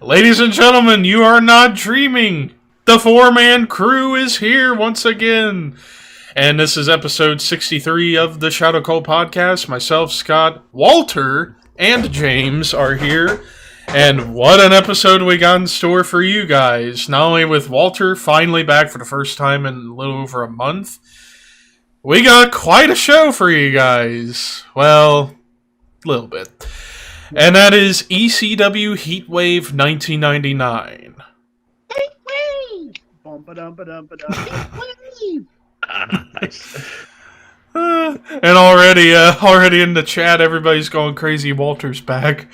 Ladies and gentlemen, you are not dreaming. The four-man crew is here once again. And this is episode 63 of the Shadow Cult Podcast. Myself, Scott, Walter, and James are here. And what an episode we got in store for you guys. Not only with Walter finally back for the first time in a little over a month, we got quite a show for you guys. Well, a little bit. And that is ECW HeatWave 1999. HeatWave! HeatWave! Nice. And already in the chat, everybody's going crazy. Walter's back.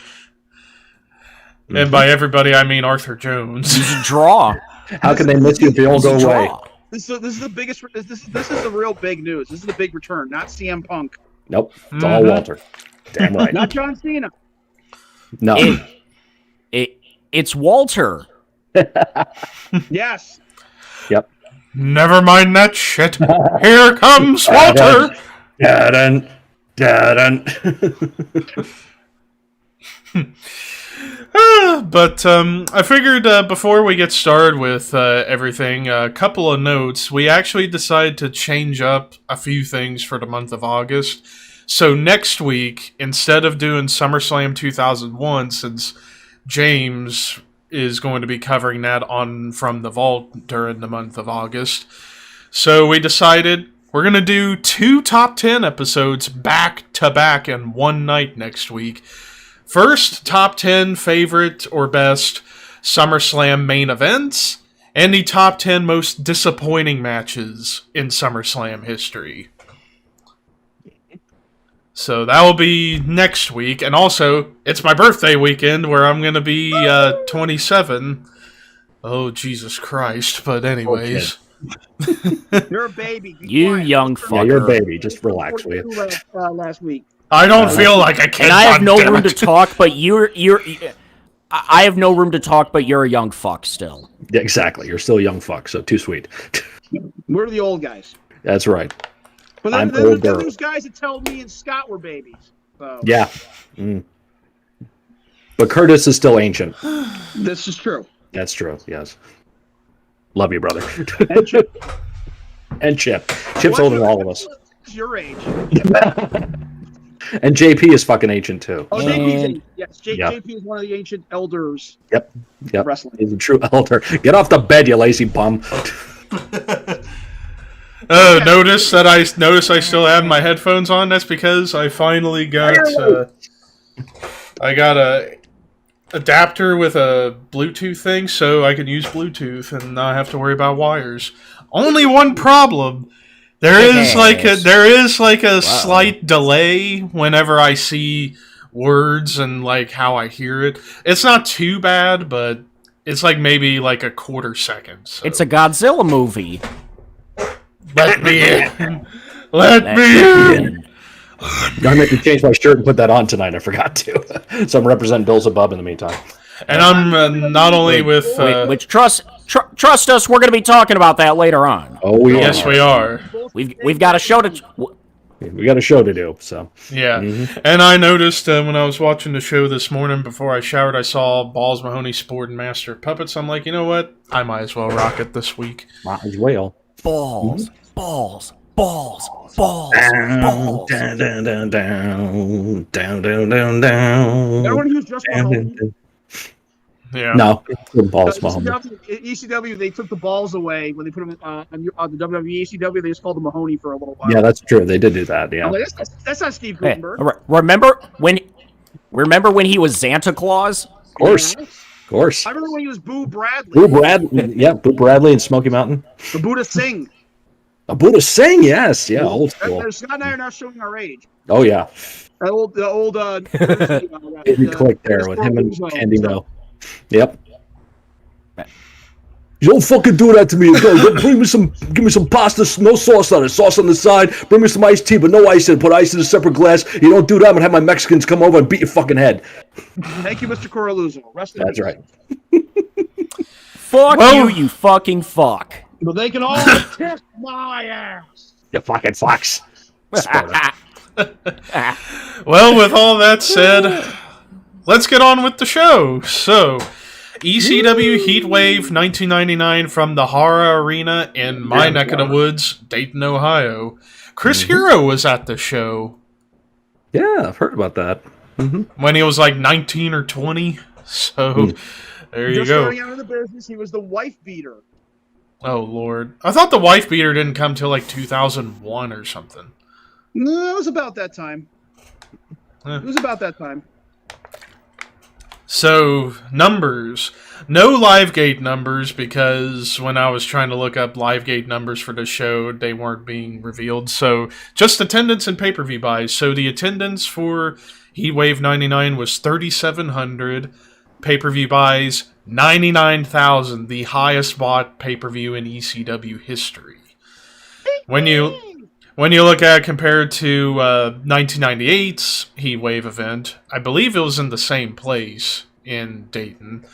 Mm-hmm. And by everybody, I mean Arthur Jones. He's a draw. How can they miss you if you all go away? This is the biggest. This is the real big news. This is the big return, not CM Punk. Nope, it's all Walter. Damn right. Not John Cena. No. It's Walter. Yes. Yep. Never mind that shit. Here comes Walter. Dun, dun. But I figured before we get started with everything, a couple of notes. We actually decided to change up a few things for the month of August. So next week, instead of doing SummerSlam 2001, since James is going to be covering that on From the Vault during the month of August, so we decided we're going to do 2 top 10 episodes back to back in one night next week. First, top 10 favorite or best SummerSlam main events, and the top 10 most disappointing matches in SummerSlam history. So that will be next week, and also, it's my birthday weekend where I'm going to be 27. Oh, Jesus Christ, but anyways. Okay. You're a baby. You young fucker. Yeah, you're a baby. Just relax, will you? Last week. I don't feel like a kid. And I have no room to talk, but I have no room to talk, but you're a young fuck still. Yeah, exactly. You're still a young fuck, so too sweet. We're the old guys. That's right. But then those guys that tell me and Scott were babies. So. Yeah. Mm. But Curtis is still ancient. This is true. That's true, yes. Love you, brother. And Chip. And Chip. Chip's older than all of us. Your age. And JP is fucking ancient, too. Oh, JP, yes. Yep. JP is one of the ancient elders. Yep. Wrestling. He's a true elder. Get off the bed, you lazy bum. Oh, notice I still have my headphones on. That's because I finally got a adapter with a Bluetooth thing, so I can use Bluetooth and not have to worry about wires. Only one problem: there is like a slight delay whenever I see words and like how I hear it. It's not too bad, but it's like maybe like a quarter second. So. It's a Godzilla movie. Let me in. Let me in. I meant to change my shirt and put that on tonight. I forgot to. So I'm representing Bills Above in the meantime. And I'm not only with... which trust us, we're going to be talking about that later on. Oh, we yes, we are. We've got a show to... We got a show to do, so... Yeah. Mm-hmm. And I noticed when I was watching the show this morning, before I showered, I saw Balls Mahoney sporting Master of Puppets. I'm like, you know what? I might as well rock it this week. Might as well. Balls. Mm-hmm. Balls. Down, down, down, down, down, down, down, down. Everyone who's just Mahoney. Yeah. No, Balls Mahoney. ECW, they took the balls away when they put them on the WWE ECW. They just called them Mahoney for a little while. Yeah, that's true. They did do that. Yeah. Like, that's not Steve Gutenberg. Hey, remember when he was Santa Claus? Of course. Of course. I remember when he was Boo Bradley. Boo Bradley and Smoky Mountain. The Buddha Singh. A Buddha Singh, yes. Yeah, old school. Scott and I are not showing our age. Oh, yeah. The old It clicked there with him and Andy Mo. Yep. You don't fucking do that to me. Give me some pasta, no sauce on it. Sauce on the side. Bring me some iced tea, but no ice in it. Put ice in a separate glass. You don't do that, I'm gonna have my Mexicans come over and beat your fucking head. Thank you, Mr. Coraluzzo. That's right. Fuck you fucking fuck. But they can all kiss my ass. You fucking fox. Well, with all that said, let's get on with the show. So, ECW HeatWave 1999 from the Hara Arena in my neck of the woods, Dayton, Ohio. Chris Hero was at the show. Yeah, I've heard about that. When he was like 19 or 20. So, there you Just go. starting out in the business, he was the wife beater. Oh, Lord. I thought the wife beater didn't come till like 2001 or something. No, it was about that time. Eh. It was about that time. So, numbers. No Livegate numbers, because when I was trying to look up Livegate numbers for the show, they weren't being revealed. So, just attendance and pay-per-view buys. So, the attendance for HeatWave 99 was 3,700. Pay-per-view buys, 99,000. The highest bought pay-per-view in ECW history. When you look at it compared to 1998's HeatWave event, I believe it was in the same place in Dayton.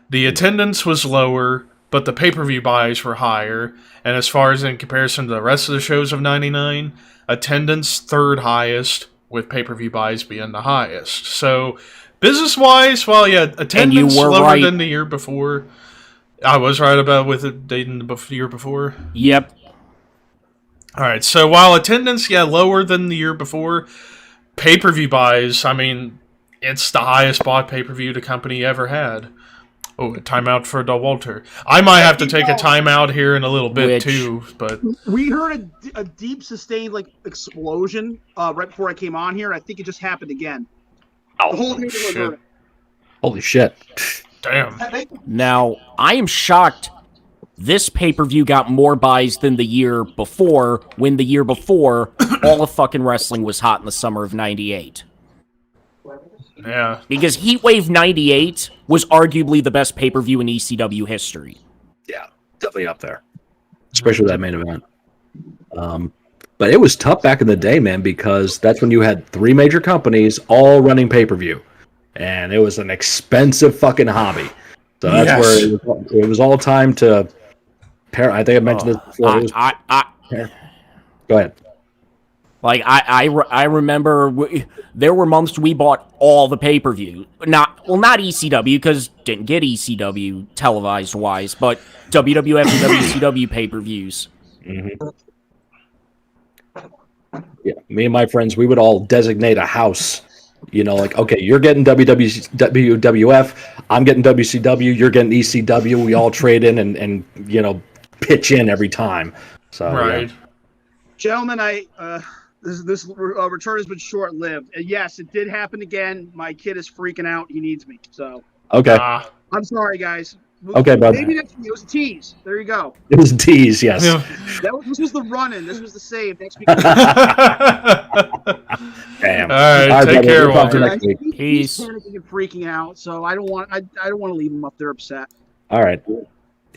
The attendance was lower, but the pay-per-view buys were higher. And as far as in comparison to the rest of the shows of 99, attendance third highest, with pay-per-view buys being the highest. So, business-wise, well, yeah, attendance lower right. than the year before. I was right about with it Dayton the year before. Yep. All right, so while attendance, lower than the year before, pay-per-view buys, I mean, it's the highest bought pay-per-view the company ever had. Oh, a timeout for Walter. I might have to take a timeout here in a little bit, too, but... We heard a deep, sustained, explosion right before I came on here, and I think it just happened again. Oh, the whole neighborhood heard it. Holy shit. Damn. Now, I am shocked this pay-per-view got more buys than the year before, when the year before, all of fucking wrestling was hot in the summer of 98. Yeah. Because HeatWave 98 was arguably the best pay-per-view in ECW history. Yeah, definitely up there. Especially that main event. But it was tough back in the day, man, because that's when you had three major companies all running pay-per-view. And it was an expensive fucking hobby. So that's where it was all time to... I think I mentioned this before. Go ahead. Like, I remember there were months we bought all the pay-per-view. Not ECW, because didn't get ECW televised-wise, but WWF and WCW pay-per-views. Mm-hmm. Yeah, me and my friends, we would all designate a house. You know, like, okay, you're getting WWF, I'm getting WCW, you're getting ECW. We all trade in and you know, pitch in every time. So, right. Yeah. Gentlemen, this return has been short-lived. And yes, it did happen again. My kid is freaking out. He needs me. So, okay. I'm sorry, guys. Okay, brother. Maybe next week. It was a tease. There you go. It was a tease, yes. Yeah. This was the run-in. This was the save. Next week. Damn. All right, take care, Walter. Peace. He's panicking and freaking out, so I don't want to leave him up there upset. All right.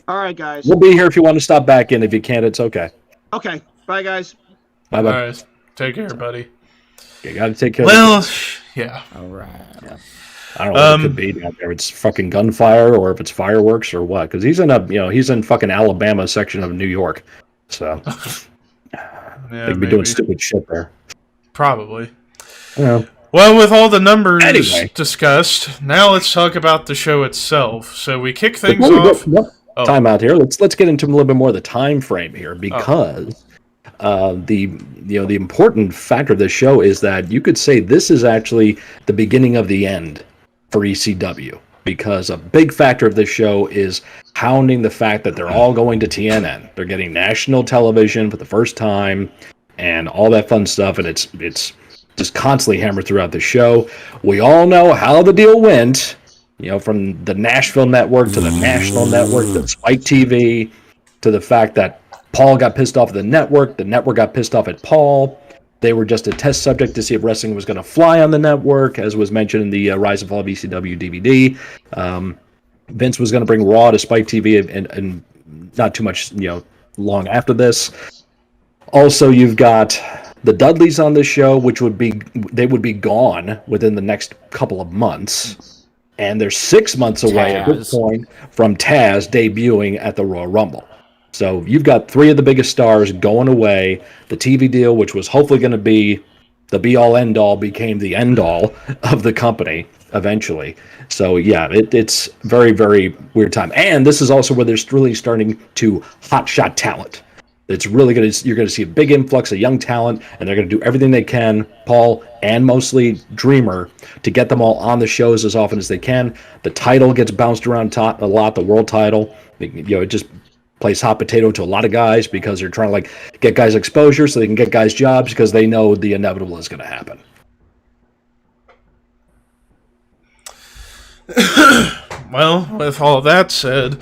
All right, guys. We'll be here if you want to stop back in. If you can't, it's okay. Okay. Bye, guys. Bye-bye. All right. Take care, buddy. You got to take care of yeah. All right. Yeah. I don't know what it could be down there. If it's fucking gunfire or if it's fireworks or what. Because he's in fucking Alabama section of New York. So they'd be doing stupid shit there. Probably. Yeah. Well, with all the numbers discussed, now let's talk about the show itself. So we kick things off. Time out here. Let's get into a little bit more of the time frame here, because the important factor of this show is that you could say this is actually the beginning of the end for ECW, because a big factor of this show is hounding the fact that they're all going to TNN. They're getting national television for the first time and all that fun stuff, and it's just constantly hammered throughout the show. We all know how the deal went, from the Nashville network to the national network to Spike TV, to the fact that Paul got pissed off at the network got pissed off at Paul. They were just a test subject to see if wrestling was going to fly on the network, as was mentioned in the Rise and Fall of ECW DVD. Vince was going to bring Raw to Spike TV and not too much, long after this. Also, you've got the Dudleys on this show, which would be gone within the next couple of months. And they're 6 months away at this point from Taz debuting at the Royal Rumble. So you've got three of the biggest stars going away. The TV deal, which was hopefully going to be the be-all, end-all became the end-all of the company eventually. So, yeah, it's very, very weird time. And this is also where they're really starting to hotshot talent. It's really you're going to see a big influx of young talent, and they're going to do everything they can, Paul and mostly Dreamer, to get them all on the shows as often as they can. The title gets bounced around a lot, the world title. It just plays hot potato to a lot of guys because they're trying to get guys exposure so they can get guys jobs because they know the inevitable is going to happen. Well, with all that said,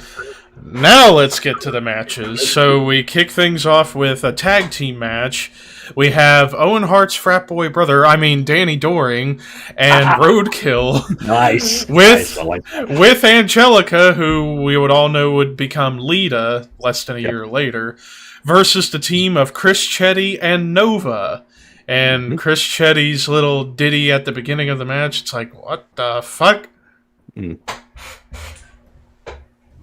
now let's get to the matches. So we kick things off with a tag team match. We have Owen Hart's frat boy brother, Danny Doring, and Roadkill. Nice. With Angelica, who we would all know would become Lita less than a year later, versus the team of Chris Chetty and Nova. And Chris Chetty's little ditty at the beginning of the match, it's like, what the fuck?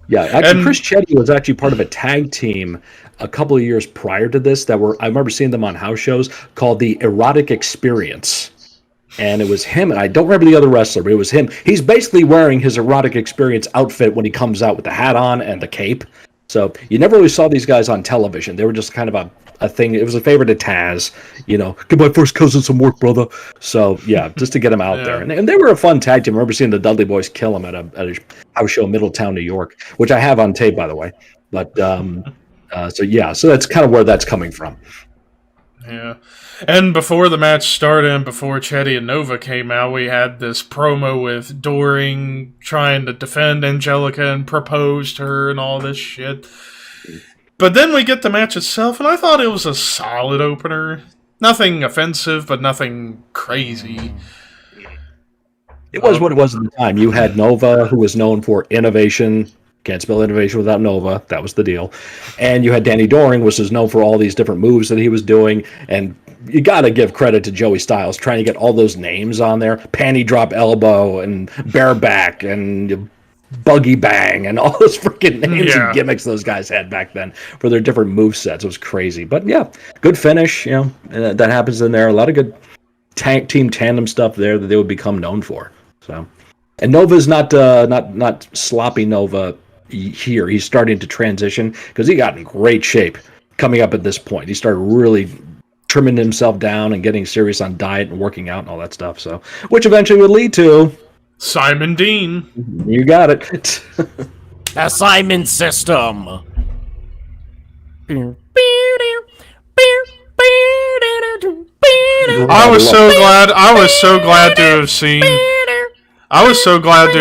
Yeah, actually, Chris Chetty was actually part of a tag team a couple of years prior to this I remember seeing them on house shows called the Erotic Experience. And it was him, and I don't remember the other wrestler, but it was him. He's basically wearing his Erotic Experience outfit when he comes out with the hat on and the cape. So you never really saw these guys on television. They were just kind of a thing. It was a favorite of Taz, give my first cousin some work, brother. So, yeah, just to get him out there. And they were a fun tag team. I remember seeing the Dudley Boys kill him at a house show in Middletown, New York, which I have on tape, by the way. But, so that's kind of where that's coming from. Yeah. And before the match started and before Chetty and Nova came out, we had this promo with Doring trying to defend Angelica and propose to her and all this shit. But then we get the match itself, and I thought it was a solid opener. Nothing offensive, but nothing crazy. It was what it was at the time. You had Nova, who was known for innovation. Can't spell innovation without Nova. That was the deal. And you had Danny Doring, which is known for all these different moves that he was doing. And you got to give credit to Joey Styles trying to get all those names on there. Panty drop elbow and bareback and buggy bang and all those freaking names and gimmicks those guys had back then for their different move sets. It was crazy. But yeah, good finish. That happens in there. A lot of good team tandem stuff there that they would become known for. So, and Nova's not sloppy Nova here. He's starting to transition because he got in great shape coming up at this point. He started really trimming himself down and getting serious on diet and working out and all that stuff. So, which eventually would lead to Simon Dean. You got it. The Simon System. I was so glad to have seen. I was so glad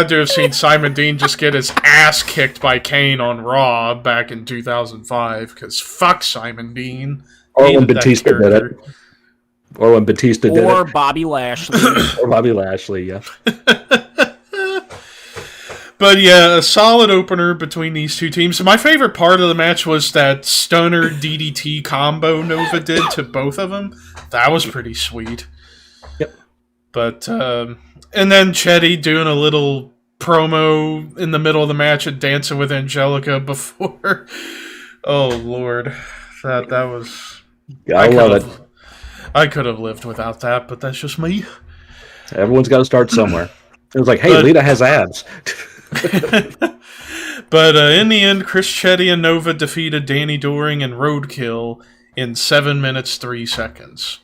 to have seen Simon Dean just get his ass kicked by Kane on Raw back in 2005. Because fuck Simon Dean. Or when Batista did it. Or Bobby Lashley. Or Bobby Lashley, yeah. But yeah, a solid opener between these two teams. My favorite part of the match was that stunner DDT combo Nova did to both of them. That was pretty sweet. Yep. But, and then Chetty doing a little promo in the middle of the match and dancing with Angelica before. Oh, Lord. That was... I love it. I could have lived without that, but that's just me. Everyone's got to start somewhere. It was like, hey, Lita has abs. But in the end, Chris Chetty and Nova defeated Danny Doring and Roadkill in 7 minutes 3 seconds.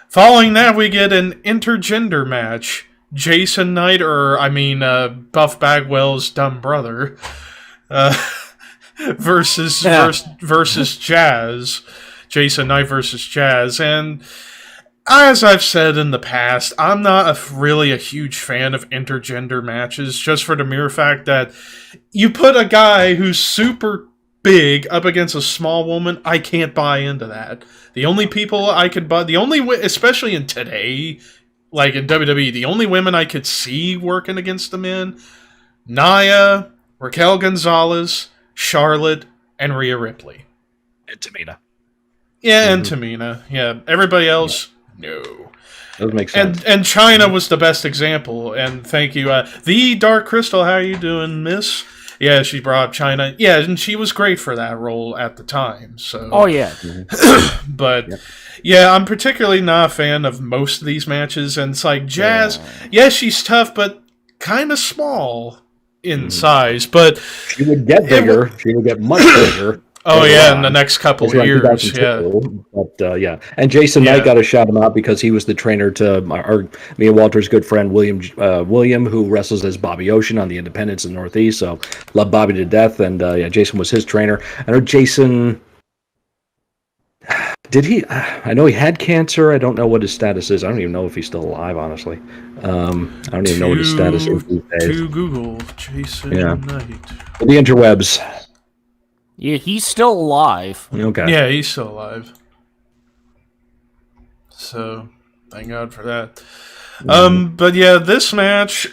Following that, we get an intergender match. Jason Knight, Buff Bagwell's dumb brother, versus Jazz. Jason Knight versus Jazz. And as I've said in the past, I'm not really a huge fan of intergender matches, just for the mere fact that you put a guy who's super big up against a small woman. I can't buy into that. The only people I could buy, especially in today, like in WWE, the only women I could see working against the men, Nia, Raquel Gonzalez, Charlotte, and Rhea Ripley. And Tamina. Yeah, and Tamina. Yeah, everybody else... No. That makes sense. And China was the best example, and thank you. The Dark Crystal, how are you doing, miss? Yeah, she brought up China. Yeah, and she was great for that role at the time. So. Oh yeah. But yeah, I'm particularly not a fan of most of these matches, and it's like Jazz. Yeah, she's tough, but kind of small in size. But she would get bigger. She would get much bigger. Oh yeah, in the next couple of years, yeah. But yeah, and Jason Knight got to shout him out because he was the trainer to me and Walter's good friend William, who wrestles as Bobby Ocean on the Independents in the Northeast. So love Bobby to death, and yeah, Jason was his trainer. I know Jason. Did he? I know he had cancer. I don't know what his status is. I don't even know if he's still alive, honestly. I don't even know what his status is these days. To Google, Jason Knight. The interwebs. Yeah, he's still alive. Okay. Yeah, he's still alive. So, thank God for that. But yeah, this match,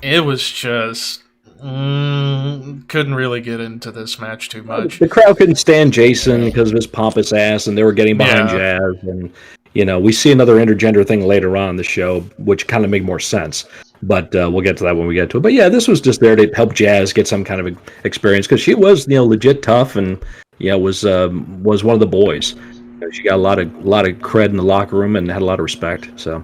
it was just... couldn't really get into this match too much. The crowd couldn't stand Jason because of his pompous ass, and they were getting behind Jazz. And, we see another intergender thing later on in the show, which kind of made more sense. But we'll get to that when we get to it. But yeah, this was just there to help Jazz get some kind of experience because she was, legit tough and was one of the boys. She got a lot of cred in the locker room and had a lot of respect. So.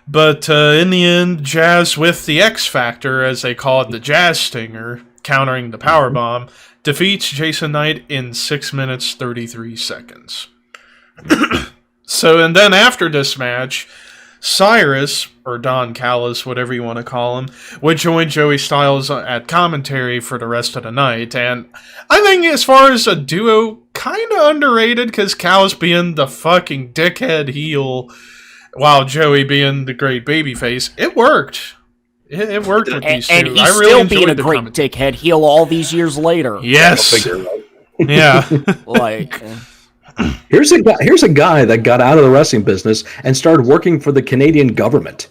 But in the end, Jazz with the X Factor, as they call it, the Jazz Stinger, countering the Powerbomb, defeats Jason Knight in 6 minutes 33 seconds. So, and then after this match, Cyrus, or Don Callis, whatever you want to call him, would join Joey Styles at commentary for the rest of the night. And I think as far as a duo, kind of underrated, because Callis being the fucking dickhead heel, while Joey being the great babyface, it worked. It worked with these two. And he's I really still enjoyed being a the great dickhead heel all these years later. Yes. Yeah. Like... Here's a guy that got out of the wrestling business and started working for the Canadian government.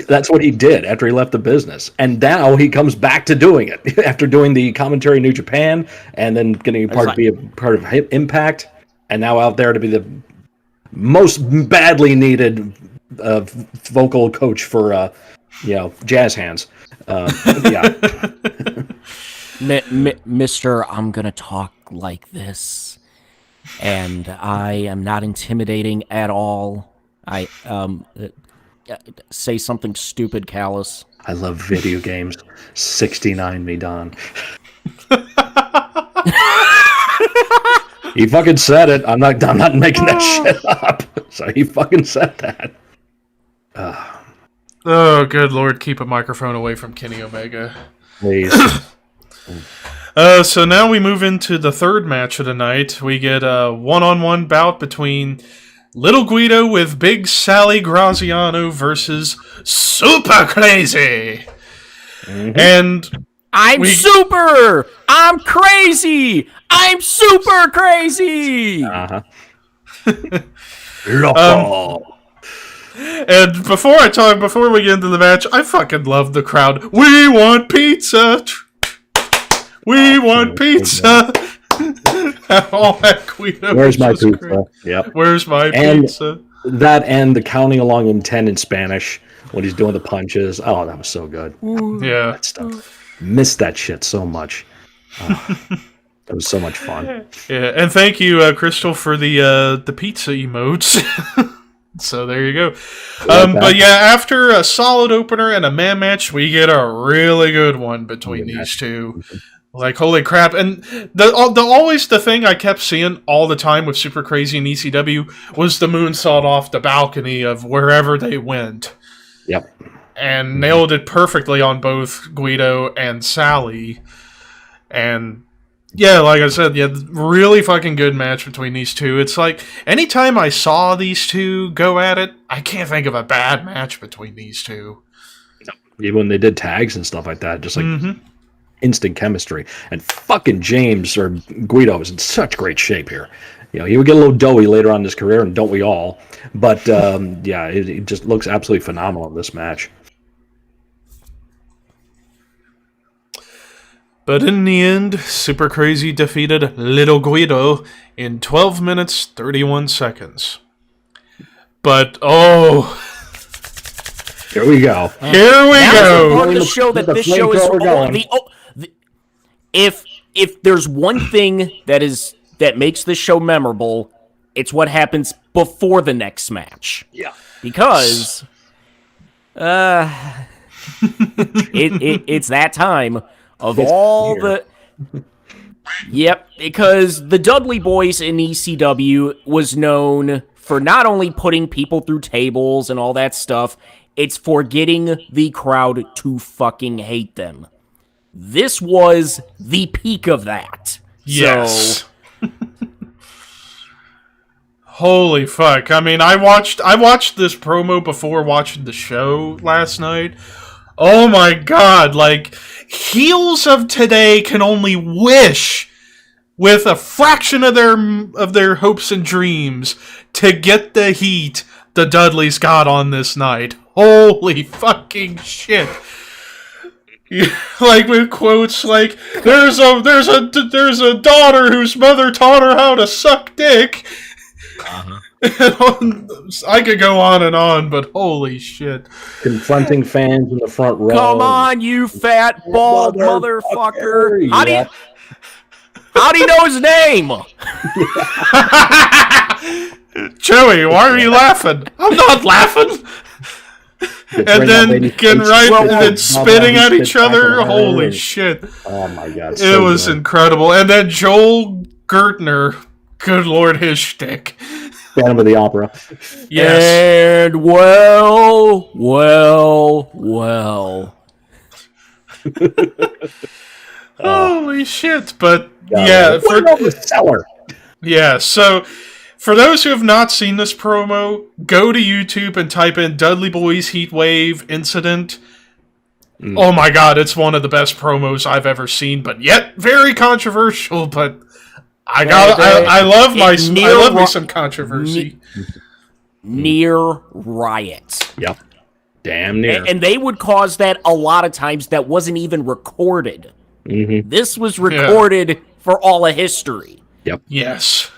That's what he did after he left the business. And now he comes back to doing it after doing the commentary in New Japan and then getting be a part of Impact and now out there to be the most badly needed vocal coach for jazz hands. Mister, I'm going to talk like this. And I am not intimidating at all. I say something stupid, Callus. I love video games. 69 me, Don. He fucking said it. I'm not making that shit up. So he fucking said that. Oh, good Lord, keep a microphone away from Kenny Omega. Please. So now we move into the third match of the night. We get a one-on-one bout between Little Guido with Big Sally Graziano versus Super Crazy. And I'm crazy! I'm super crazy! Uh-huh. And before we get into the match, I fucking love the crowd. We want pizza! We want pizza! All that Guido. Where's my pizza? Yep. Where's my pizza? That and the counting along in 10 in Spanish when he's doing the punches. Oh, that was so good. Yeah. That stuff. Missed that shit so much. That was so much fun. Yeah, and thank you, Crystal, for the pizza emotes. So there you go. But yeah, after a solid opener and a man match, we get a really good one between these two. Like, holy crap. And always the thing I kept seeing all the time with Super Crazy and ECW was the moonsault off the balcony of wherever they went. Yep. And nailed it perfectly on both Guido and Sally. And yeah, like I said, really fucking good match between these two. It's like, anytime I saw these two go at it, I can't think of a bad match between these two. Even when they did tags and stuff like that, just like instant chemistry. And fucking James, or Guido, is in such great shape here. He would get a little doughy later on in his career, and don't we all? But, yeah, it just looks absolutely phenomenal in this match. But in the end, Super Crazy defeated Little Guido in 12 minutes, 31 seconds. But, Here we go. Here we That's the go. part of the show that this show is if there's one thing that makes this show memorable, it's what happens before the next match. Yeah. Because it's that time of all the Yep, because the Dudley Boys in ECW was known for not only putting people through tables and all that stuff, it's for getting the crowd to fucking hate them. This was the peak of that. Yes. So, holy fuck. I mean, I watched this promo before watching the show last night. Oh my god, like, heels of today can only wish with a fraction of their hopes and dreams to get the heat the Dudleys got on this night. Holy fucking shit. Like with quotes like, there's a daughter whose mother taught her how to suck dick. I could go on and on, but holy shit. Confronting fans in the front row. Come on, you fat, bald motherfucker. How do you know his name? Joey, why are you laughing? I'm not laughing. And then getting right and then spitting at each other. Holy shit. Oh my god. It was incredible. And then Joel Gertner, good lord, his shtick. Phantom of the Opera. Yes. And well. Holy shit. But yeah, for the seller. Yeah, so for those who have not seen this promo, go to YouTube and type in Dudley Boys HeatWave Incident. Oh my god, it's one of the best promos I've ever seen, but yet very controversial, but I love me some controversy. Near riot. Yep. Damn near. And they would cause that a lot of times that wasn't even recorded. Mm-hmm. This was recorded for all of history. Yep. Yes.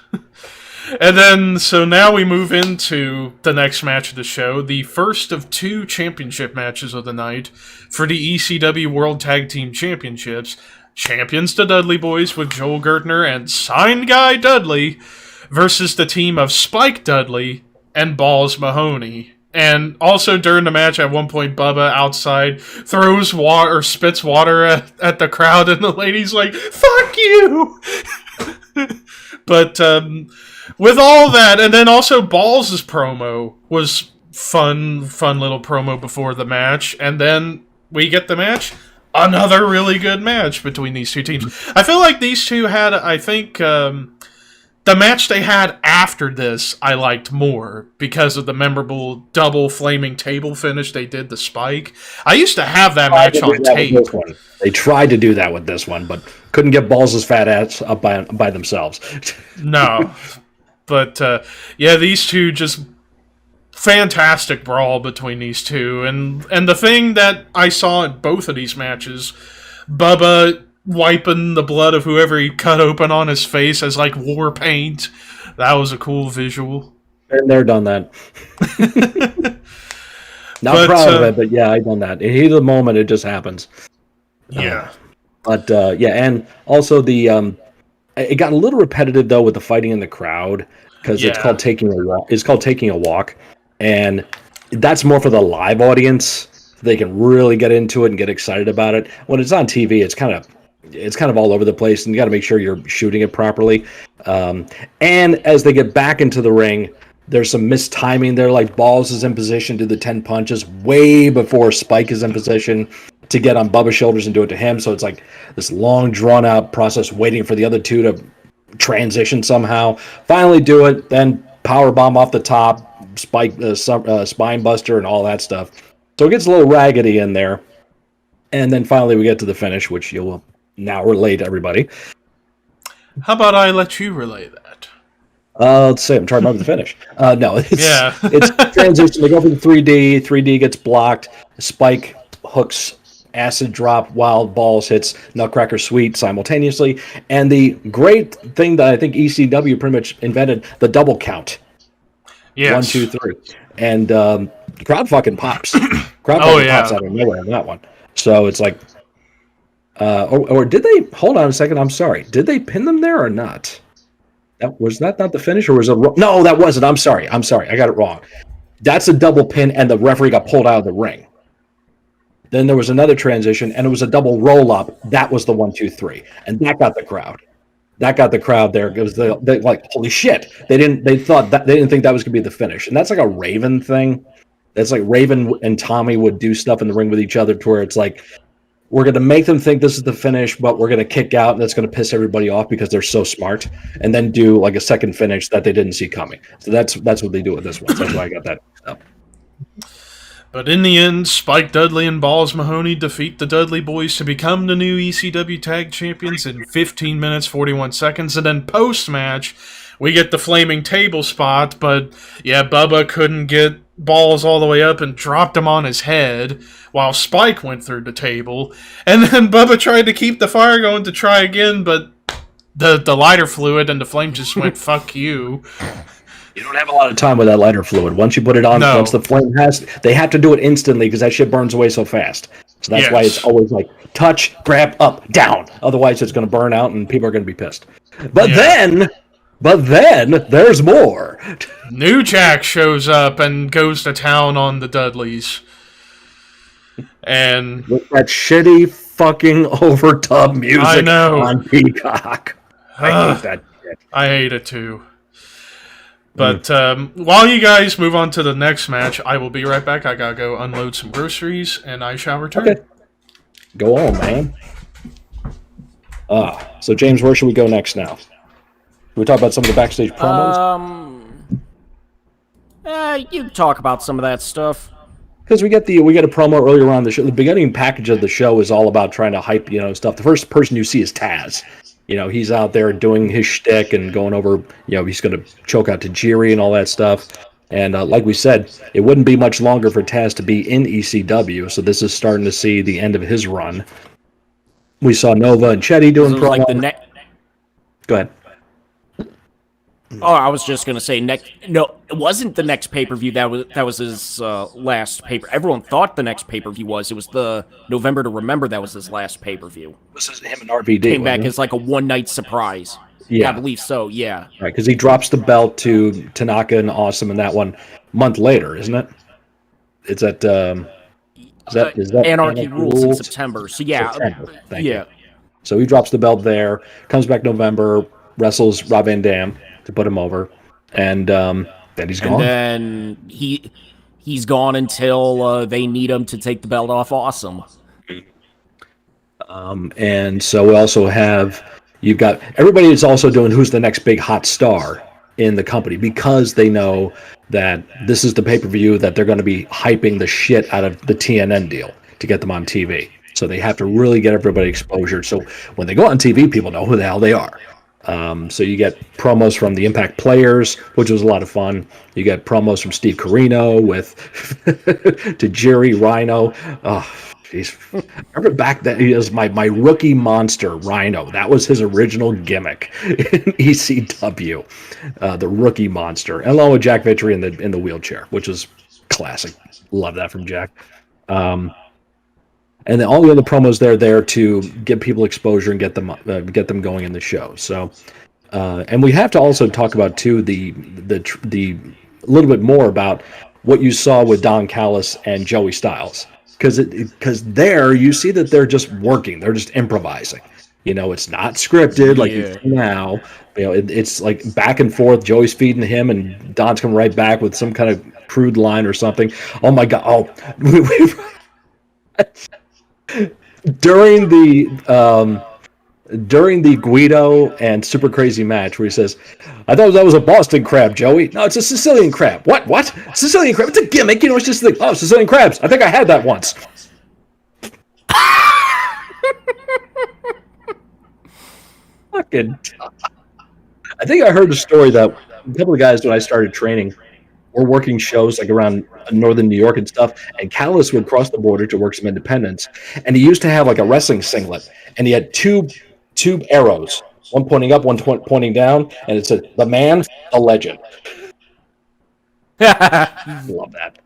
And then, so now we move into the next match of the show, the first of two championship matches of the night for the ECW World Tag Team Championships. Champions the Dudley Boys with Joel Gertner and Sign Guy Dudley versus the team of Spike Dudley and Balls Mahoney. And also during the match, at one point, Bubba outside throws water or spits water at the crowd, and the lady's like, "Fuck you!" But with all that, and then also Balls' promo was fun little promo before the match, and then we get the match. Another really good match between these two teams. I feel like these two had, the match they had after this, I liked more because of the memorable double flaming table finish they did to Spike. I used to have that match on tape. They tried to do that with this one, but couldn't get Balls' fat ass up by themselves. No. But, yeah, these two just fantastic brawl between these two. And the thing that I saw in both of these matches, Bubba wiping the blood of whoever he cut open on his face as like war paint. That was a cool visual. Been there, done that. Not proud of it, but yeah, I've done that. In heat of the moment, it just happens. Yeah. Yeah, and also the it got a little repetitive though with the fighting in the crowd because it's called taking a walk. It's called taking a walk, and that's more for the live audience. They can really get into it and get excited about it. When it's on TV, it's kind of all over the place, and you got to make sure you're shooting it properly. And as they get back into the ring, there's some mistiming there. Like Balls is in position to do the 10 punches way before Spike is in position to get on Bubba's shoulders and do it to him. So it's like this long, drawn-out process waiting for the other two to transition somehow. Finally do it, then power bomb off the top, Spike, spine buster, and all that stuff. So it gets a little raggedy in there. And then finally we get to the finish, which you'll now relay to everybody. How about I let you relay that? Let's see. I'm trying to remember the finish. No, it's transition. They go for the 3D. 3D gets blocked. Spike hooks acid drop while Balls hits Nutcracker Sweet simultaneously. And the great thing that I think ECW pretty much invented, the double count. Yes. 1, 2, 3, and crowd fucking pops. Crowd Oh, fucking yeah. pops out of nowhere on that one. So it's like, or did they? Hold on a second. I'm sorry. Did they pin them there or not? Was that not the finish, or was it? No, that wasn't. I'm sorry. I got it wrong. That's a double pin, and the referee got pulled out of the ring. Then there was another transition, and it was a double roll up. That was the 1, 2, 3, and that got the crowd. That got the crowd there. It was they like, holy shit. They didn't think that was gonna be the finish, and that's like a Raven thing. That's like Raven and Tommy would do stuff in the ring with each other, to where it's like, we're going to make them think this is the finish, but we're going to kick out, and that's going to piss everybody off because they're so smart, and then do like a second finish that they didn't see coming. So that's what they do with this one. So that's why I got that up. But in the end, Spike Dudley and Balls Mahoney defeat the Dudley Boys to become the new ECW Tag Champions in 15 minutes, 41 seconds. And then post-match, we get the flaming table spot, but yeah, Bubba couldn't get Balls all the way up and dropped him on his head while Spike went through the table. And then Bubba tried to keep the fire going to try again, but the lighter fluid and the flame just went, fuck you. You don't have a lot of time with that lighter fluid. Once you put it on, once the flame they have to do it instantly because that shit burns away so fast. So that's why it's always like touch, grab, up, down. Otherwise, it's going to burn out and people are going to be pissed. But then there's more. New Jack shows up and goes to town on the Dudleys. And with that shitty fucking overtub music on Peacock. I hate that shit. I hate it too. But while you guys move on to the next match, I will be right back. I gotta go unload some groceries, and I shall return. Okay. Go on, man. So James, where should we go next now? Should we talk about some of the backstage promos? You talk about some of that stuff. Because we get a promo earlier on the show. The beginning package of the show is all about trying to hype, stuff. The first person you see is Taz. He's out there doing his shtick and going over, he's going to choke out Tajiri and all that stuff. And like we said, it wouldn't be much longer for Taz to be in ECW, so this is starting to see the end of his run. We saw Nova and Chetty doing promo. Go ahead. Oh, I was just gonna say No, it wasn't the next pay-per-view. That was his last paper. Everyone thought the next pay-per-view was. It was the November to Remember. That was his last pay-per-view. This is him and RVD. Came back as like a one-night surprise. Yeah, I believe so. Yeah. Right, because he drops the belt to Tanaka and Awesome in that one month later, isn't it? It's at is that Anarchy Rules in September. So yeah, Thank you. So he drops the belt there. Comes back November. Wrestles Rob Van Dam to put him over, and then he's gone. And then he's gone until they need him to take the belt off Awesome. And so we also you've got everybody is also doing who's the next big hot star in the company, because they know that this is the pay-per-view that they're going to be hyping the shit out of the TNN deal to get them on TV. So they have to really get everybody exposure. So when they go on TV, people know who the hell they are. So you get promos from the Impact players, which was a lot of fun. You get promos from Steve Corino with Tajiri, Rhino. Oh, jeez. Remember back then, he was my rookie monster, Rhino. That was his original gimmick in ECW, the rookie monster, along with Jack Victory in the wheelchair, which is classic. Love that from Jack. And then all the other promos there to get people exposure and get them going in the show. So, and we have to also talk about too the a little bit more about what you saw with Don Callis and Joey Styles, because there you see that they're just working, they're just improvising. It's not scripted like you see now. It's like back and forth. Joey's feeding him, and Don's coming right back with some kind of crude line or something. Oh my god! Oh. During the Guido and Super Crazy match, where he says, "I thought that was a Boston crab, Joey. No, it's a Sicilian crab." What? Sicilian crab? It's a gimmick. It's just like, oh, Sicilian crabs. I think I had that once. Fucking. I think I heard a story that a couple of guys, when I started training, were working shows like around northern New York and stuff, and Callis would cross the border to work some independents, and he used to have like a wrestling singlet, and he had two arrows, one pointing up, one pointing down, and it said, "The man, the legend." Love that.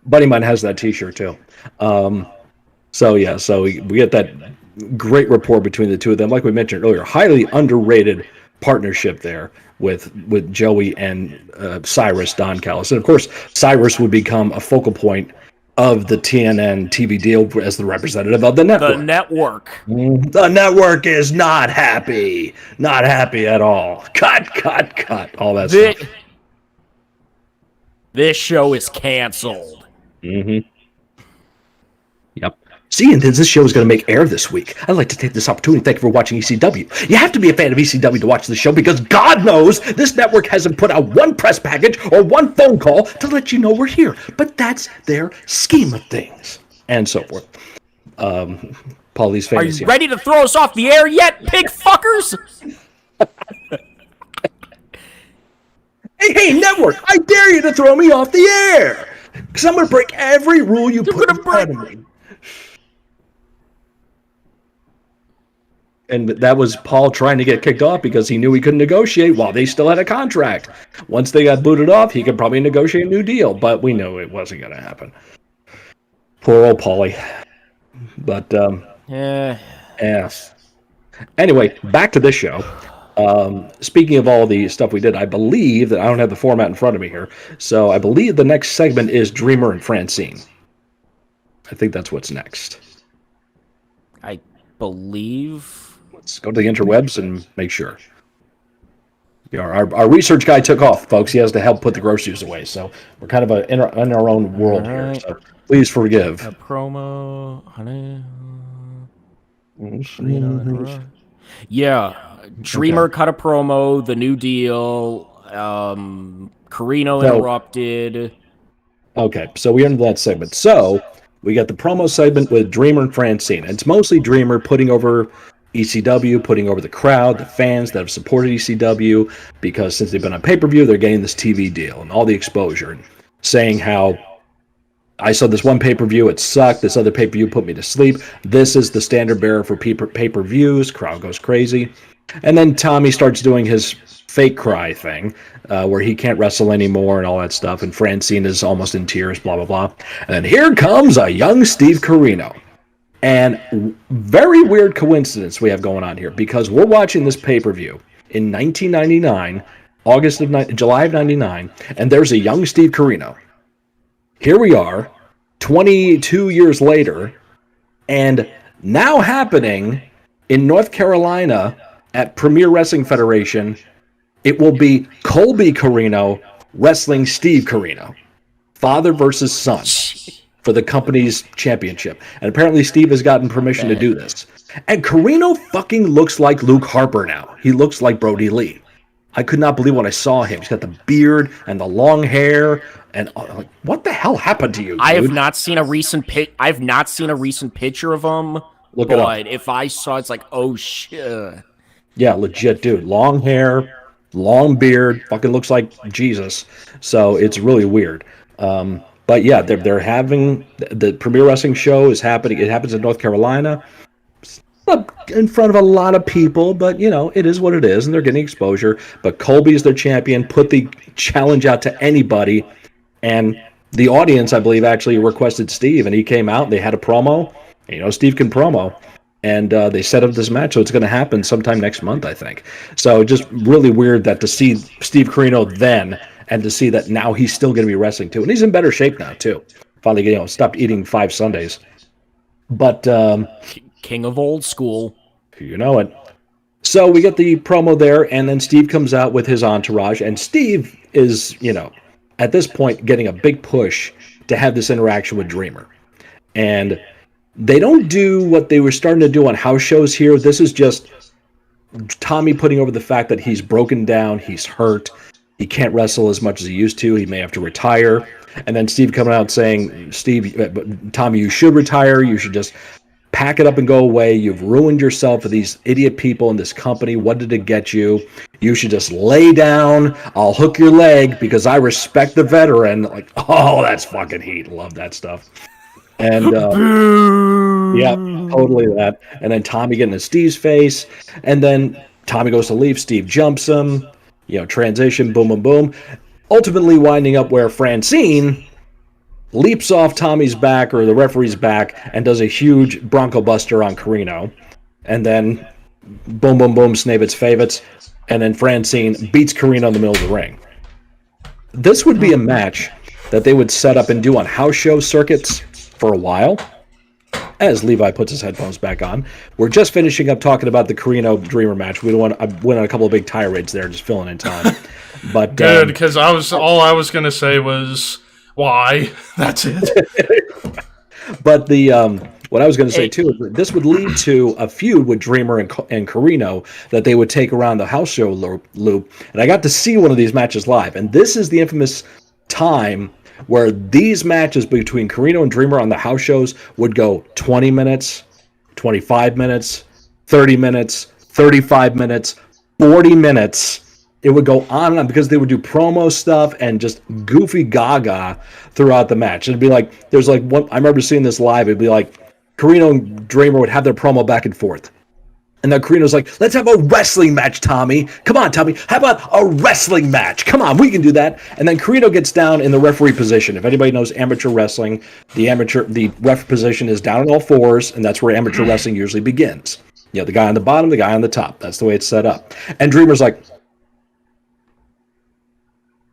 Buddy of mine has that T-shirt too. So we get that great rapport between the two of them. Like we mentioned earlier, highly underrated partnership there with Joey and Cyrus Don Callis. And of course, Cyrus would become a focal point of the TNN TV deal as the representative of the network. The network. The network is not happy. Not happy at all. Cut. All that stuff. This show is canceled. Mm-hmm. Yep. See, and this show is going to make air this week. I'd like to take this opportunity to thank you for watching ECW. You have to be a fan of ECW to watch the show because God knows this network hasn't put out one press package or one phone call to let you know we're here. But that's their scheme of things. And so forth. Paulie's famous. Are you ready to throw us off the air yet, pig fuckers? Hey, network, I dare you to throw me off the air. Because I'm going to break every rule you put in front of me. And that was Paul trying to get kicked off because he knew he couldn't negotiate while they still had a contract. Once they got booted off, he could probably negotiate a new deal, but we knew it wasn't going to happen. Poor old Paulie. But, yeah. Anyway, back to this show. Speaking of all the stuff we did, I believe that I don't have the format in front of me here, so I believe the next segment is Dreamer and Francine. I think that's what's next. I believe... Let's go to the interwebs and make sure. Yeah, our research guy took off, folks. He has to help put the groceries away, so we're kind of in our own world here. So please forgive. A promo, honey. Yeah, Dreamer cut a promo. The New Deal. Carino interrupted. Okay, so we ended that segment. So we got the promo segment with Dreamer and Francine. And it's mostly Dreamer putting over ECW, putting over the crowd, the fans that have supported ECW, because since they've been on pay-per-view, they're getting this TV deal and all the exposure, and saying how I saw this one pay-per-view, it sucked, this other pay-per-view put me to sleep, this is the standard bearer for pay-per-views, crowd goes crazy. And then Tommy starts doing his fake cry thing, where he can't wrestle anymore and all that stuff, and Francine is almost in tears, blah, blah, blah. And then here comes a young Steve Carino. And very weird coincidence we have going on here, because we're watching this pay-per-view in 1999, July of 99, and there's a young Steve Carino. Here we are, 22 years later, and now happening in North Carolina at Premier Wrestling Federation, it will be Colby Carino wrestling Steve Carino. Father versus son. For the company's championship. And apparently Steve has gotten permission to do this. And Carino fucking looks like Luke Harper now. He looks like Brody Lee. I could not believe when I saw him. He's got the beard and the long hair. And like, what the hell happened to you, dude? I have not seen a recent picture of him. Look it up. But if I saw, it's like, oh shit. Yeah, legit, dude. Long hair, long beard, fucking looks like Jesus. So it's really weird. But yeah, they're having the Premier Wrestling show is happening. It happens in North Carolina, in front of a lot of people. But you know, it is what it is, and they're getting exposure. But Colby's their champion. Put the challenge out to anybody, and the audience, I believe, actually requested Steve, and he came out. And they had a promo. And, you know, Steve can promo, and they set up this match. So it's going to happen sometime next month, I think. So just really weird that to see Steve Carino then. And to see that now he's still going to be wrestling too. And he's in better shape now too. Finally, you know, stopped eating 5 Sundays. But King of old school. You know it. So we get the promo there, and then Steve comes out with his entourage. And Steve is, you know, at this point getting a big push to have this interaction with Dreamer. And they don't do what they were starting to do on house shows here. This is just Tommy putting over the fact that he's broken down, he's hurt. He can't wrestle as much as he used to. He may have to retire. And then Steve coming out saying, Tommy, you should retire. You should just pack it up and go away. You've ruined yourself for these idiot people in this company. What did it get you? You should just lay down. I'll hook your leg because I respect the veteran. Like, oh, that's fucking heat. Love that stuff. And yeah, totally that. And then Tommy getting in Steve's face. And then Tommy goes to leave. Steve jumps him. You know, transition, boom, boom, boom. ultimately winding up where Francine leaps off Tommy's back or the referee's back and does a huge Bronco Buster on Carino. And then boom, boom, boom, Snavit's favorites. And then Francine beats Carino in the middle of the ring. This would be a match that they would set up and do on house show circuits for a while. As Levi puts his headphones back on, we're just finishing up talking about the Carino Dreamer match. I went on a couple of big tirades there, just filling in time. But good, because all I was going to say was why. That's it. But what I was going to say too is that this would lead to a feud with Dreamer and Carino that they would take around the house show loop. And I got to see one of these matches live, and this is the infamous time where these matches between Carino and Dreamer on the house shows would go 20 minutes, 25 minutes, 30 minutes, 35 minutes, 40 minutes. It would go on and on because they would do promo stuff and just goofy gaga throughout the match. It'd be like, there's like one, I remember seeing this live, it'd be like Carino and Dreamer would have their promo back and forth. And then Carino's like, let's have a wrestling match, Tommy. Come on, Tommy. How about a wrestling match? Come on, we can do that. And then Carino gets down in the referee position. If anybody knows amateur wrestling, the ref position is down on all fours, and that's where amateur wrestling usually begins. You know, the guy on the bottom, the guy on the top. That's the way it's set up. And Dreamer's like,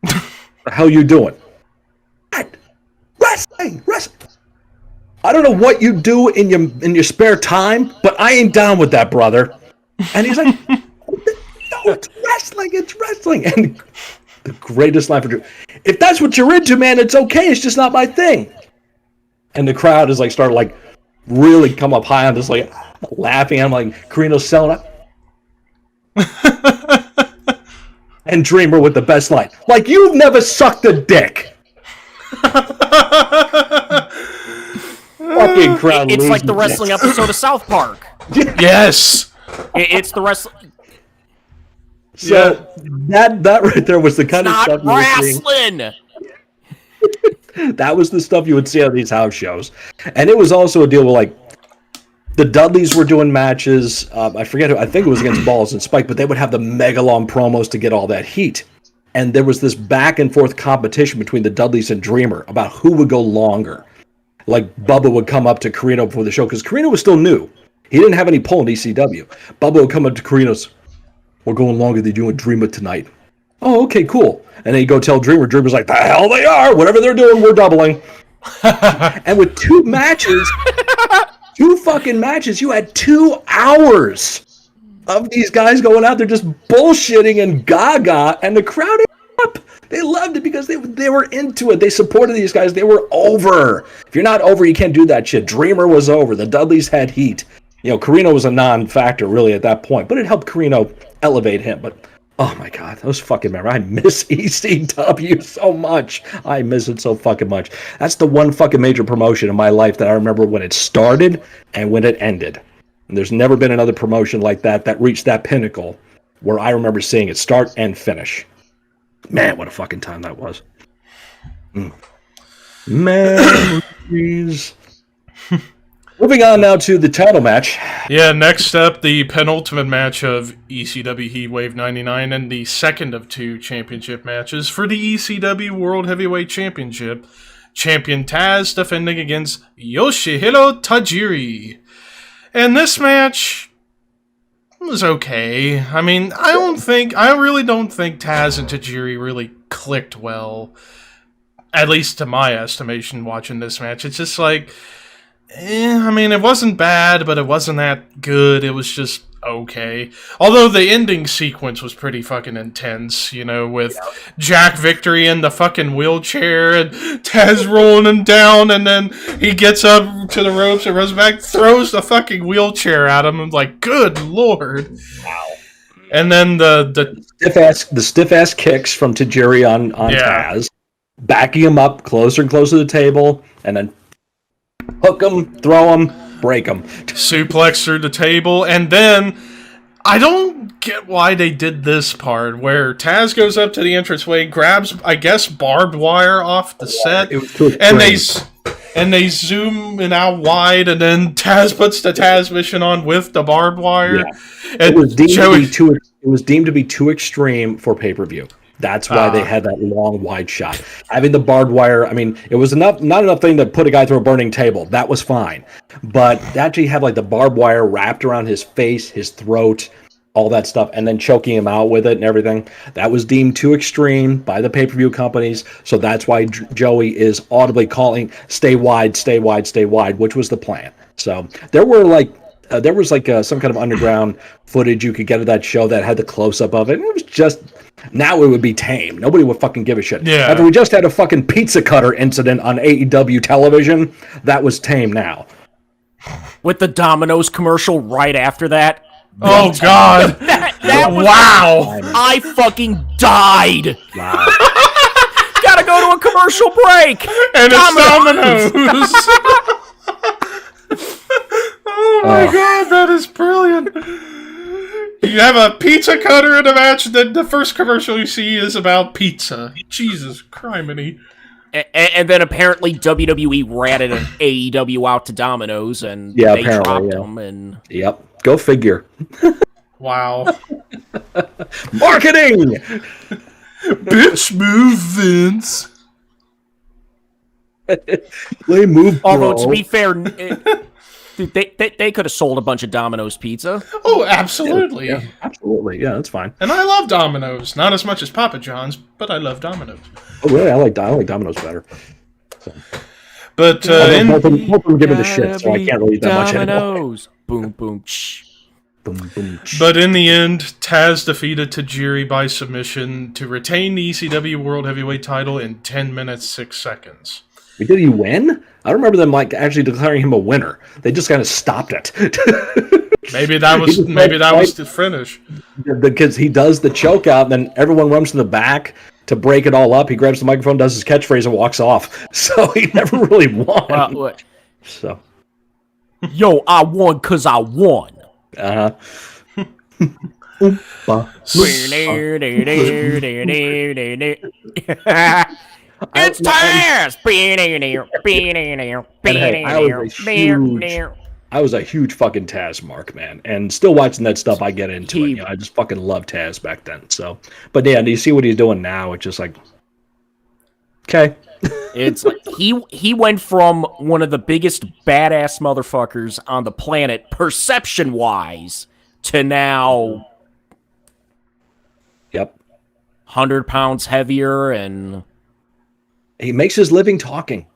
what the hell you doing? What? Wrestling. I don't know what you do in your spare time, but I ain't down with that, brother. And he's like, no, it's wrestling. And the greatest line for Drew, if that's what you're into, man, it's okay. It's just not my thing. And the crowd is like, started like really come up high on this, like laughing. I'm like, Carino's selling up. And Dreamer with the best line, like, you've never sucked a dick. Fucking crowd. It's like the wrestling episode of South Park. Yes. It's the wrestling. So that right there was the kind of stuff you were seeing. That was the stuff you would see on these house shows. And it was also a deal with, like, the Dudleys were doing matches. I forget who, I think it was against Balls and Spike, but they would have the mega long promos to get all that heat. And there was this back and forth competition between the Dudleys and Dreamer about who would go longer. Like, Bubba would come up to Carino before the show, because Carino was still new. He didn't have any pull in ECW. Bubba would come up to Carino's, we're going longer than you and Dreamer tonight. Oh, okay, cool. And then he'd go tell Dreamer. Dreamer's like, the hell they are. Whatever they're doing, we're doubling. And with two fucking matches, you had 2 hours of these guys going out there just bullshitting and gaga, and the crowd ate up. They loved it because they were into it. They supported these guys. They were over. If you're not over, you can't do that shit. Dreamer was over. The Dudleys had heat. You know, Carino was a non-factor really at that point, but it helped Carino elevate him. But oh my God, those fucking memories. I miss ECW so much. I miss it so fucking much. That's the one fucking major promotion in my life that I remember when it started and when it ended. And there's never been another promotion like that reached that pinnacle where I remember seeing it start and finish. Man, what a fucking time that was. Memories. Moving on now to the title match. Yeah, next up, the penultimate match of ECW HeatWave 99 and the second of 2 championship matches for the ECW World Heavyweight Championship. Champion Taz defending against Yoshihiro Tajiri. And this match was okay. I mean, I really don't think Taz and Tajiri really clicked well. At least to my estimation, watching this match. It's just like, I mean, it wasn't bad, but it wasn't that good. It was just okay. Although the ending sequence was pretty fucking intense, you know, with Jack Victory in the fucking wheelchair and Taz rolling him down, and then he gets up to the ropes and runs back, throws the fucking wheelchair at him. I'm like, good lord. Wow. And then the stiff ass kicks from Tajiri on Taz, backing him up closer and closer to the table, and then hook him, throw him, break him. Suplex through the table, and then I don't get why they did this part where Taz goes up to the entranceway, grabs, I guess, barbed wire off the set, and they zoom in out wide, and then Taz puts the Taz mission on with the barbed wire. Yeah. And it was deemed to be too extreme for pay-per-view. That's why they had that long, wide shot. Having the barbed wire, I mean, it was not enough thing to put a guy through a burning table. That was fine. But to actually have like the barbed wire wrapped around his face, his throat, all that stuff, and then choking him out with it and everything, that was deemed too extreme by the pay-per-view companies. So that's why Joey is audibly calling, stay wide, stay wide, stay wide, which was the plan. So there was some kind of underground footage you could get of that show that had the close-up of it. And it was just, now it would be tame. Nobody would fucking give a shit. Yeah. After we just had a fucking pizza cutter incident on AEW television, that was tame now. With the Domino's commercial right after that. Oh, God. that was, wow. I fucking died. Wow. Gotta go to a commercial break. And it's Domino's. Oh, my God. That is brilliant. You have a pizza cutter in a match, then the first commercial you see is about pizza. Jesus criminy. And then apparently WWE ratted an AEW out to Domino's, and Yeah, they dropped them. And yep. Go figure. Wow. Marketing! Bitch move, Vince. Play move, bro. although, to be fair, they could have sold a bunch of Domino's pizza. Oh, absolutely. Yeah, absolutely. Yeah, that's fine. And I love Domino's. Not as much as Papa John's, but I love Domino's. Oh, really? I like Domino's better. So. But both of them give me the shit, so I can't really eat that much anymore. Domino's. Boom, boom, shh. Boom, boom, But in the end, Taz defeated Tajiri by submission to retain the ECW World Heavyweight title in 10 minutes, 6 seconds. Did he win? I don't remember them like actually declaring him a winner. They just kind of stopped it. Maybe that was the finish. Because he does the choke out, and then everyone runs to the back to break it all up. He grabs the microphone, does his catchphrase, and walks off. So he never really won. Well, So, yo, I won because I won. It's Taz! I was a huge fucking Taz mark, man. And still watching that stuff, I get into it. You know, I just fucking loved Taz back then. So, but yeah, do you see what he's doing now? It's just like, okay. It's like he went from one of the biggest badass motherfuckers on the planet, perception-wise, to now... Yep. 100 pounds heavier, and... He makes his living talking.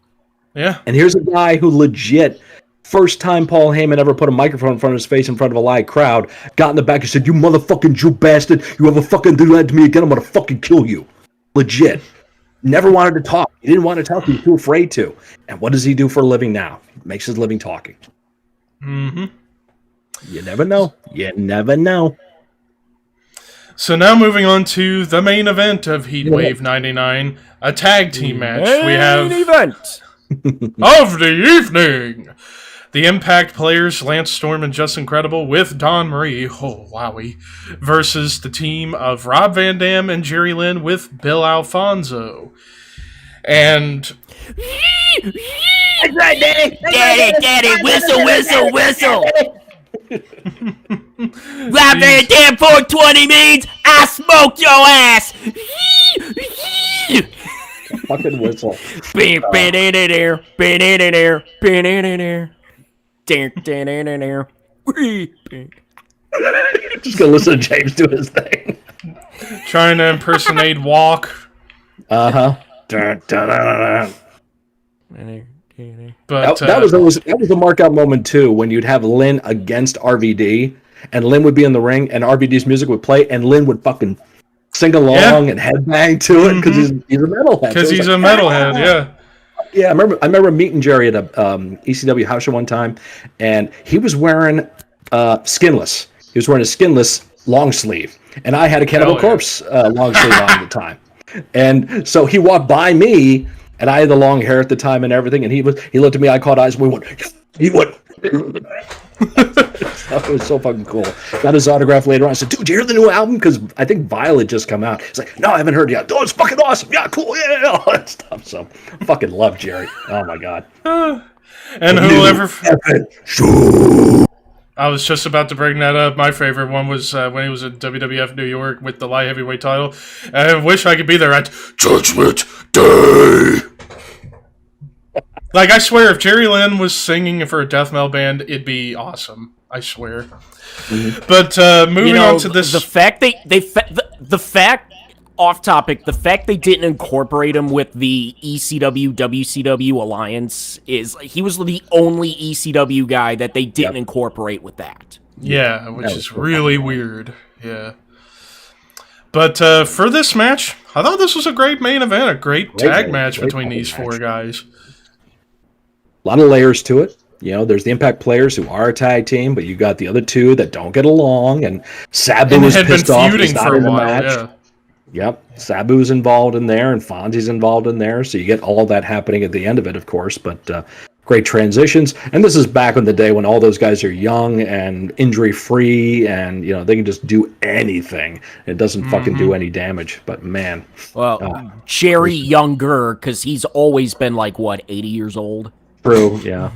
Yeah. And here's a guy who legit, first time Paul Heyman ever put a microphone in front of his face in front of a live crowd, got in the back and said, "You motherfucking Jew bastard, you ever fucking do that to me again, I'm gonna fucking kill you." Legit. Never wanted to talk. He didn't want to talk. He was too afraid to. And what does he do for a living now? He makes his living talking. Mm-hmm. You never know. You never know. So now moving on to the main event of HeatWave 99, a tag team match. We have event of the evening. The Impact players, Lance Storm and Just Incredible, with Dawn Marie, oh wowie, versus the team of Rob Van Dam and Jerry Lynn with Bill Alfonso. And... That's right, Daddy, whistle, whistle, whistle. Rob Van Dam 420 means I smoked your ass. Fucking whistle. Just gonna listen to James do his thing. Trying to impersonate Walk. Uh-huh. But that was a mark-out moment, too, when you'd have Lynn against RVD, and Lynn would be in the ring, and RVD's music would play, and Lynn would fucking sing along and headbang to it, because he's a metalhead. Because he's a metalhead, yeah. Yeah, I remember meeting Jerry at a ECW house show one time, and he was wearing skinless. He was wearing a skinless long sleeve, and I had a Cannibal Corpse long sleeve on at the time. And so he walked by me, and I had the long hair at the time and everything, and he looked at me, I caught eyes, and we went, he went. That was so fucking cool. Got his autograph later on. I said, "Dude, did you hear the new album?" Because I think Violet just come out. He's like, "No, I haven't heard it yet." "Oh, it's fucking awesome. Yeah, cool. Yeah, all that stuff." So, fucking love Jerry. Oh my god. And whoever... I was just about to bring that up. My favorite one was when he was in WWF New York with the light heavyweight title. I wish I could be there at Judgment Day. Like, I swear, if Jerry Lynn was singing for a death metal band, it'd be awesome. I swear. Mm-hmm. But moving on to this, the fact the fact off topic, the fact they didn't incorporate him with the ECW WCW alliance is he was the only ECW guy that they didn't incorporate with that. Yeah, which is really weird. Yeah. But for this match, I thought this was a great main event, a great tag match between these four guys. A lot of layers to it. There's the Impact players who are a tag team, but you got the other two that don't get along, and Sabu is pissed off he's not in the match. Yeah. Yep, Sabu's involved in there, and Fonzie's involved in there, so you get all that happening at the end of it, of course, but great transitions. And this is back in the day when all those guys are young and injury-free, and, they can just do anything. It doesn't fucking do any damage, but man. Well, Jerry younger, because he's always been, 80 years old? True, yeah.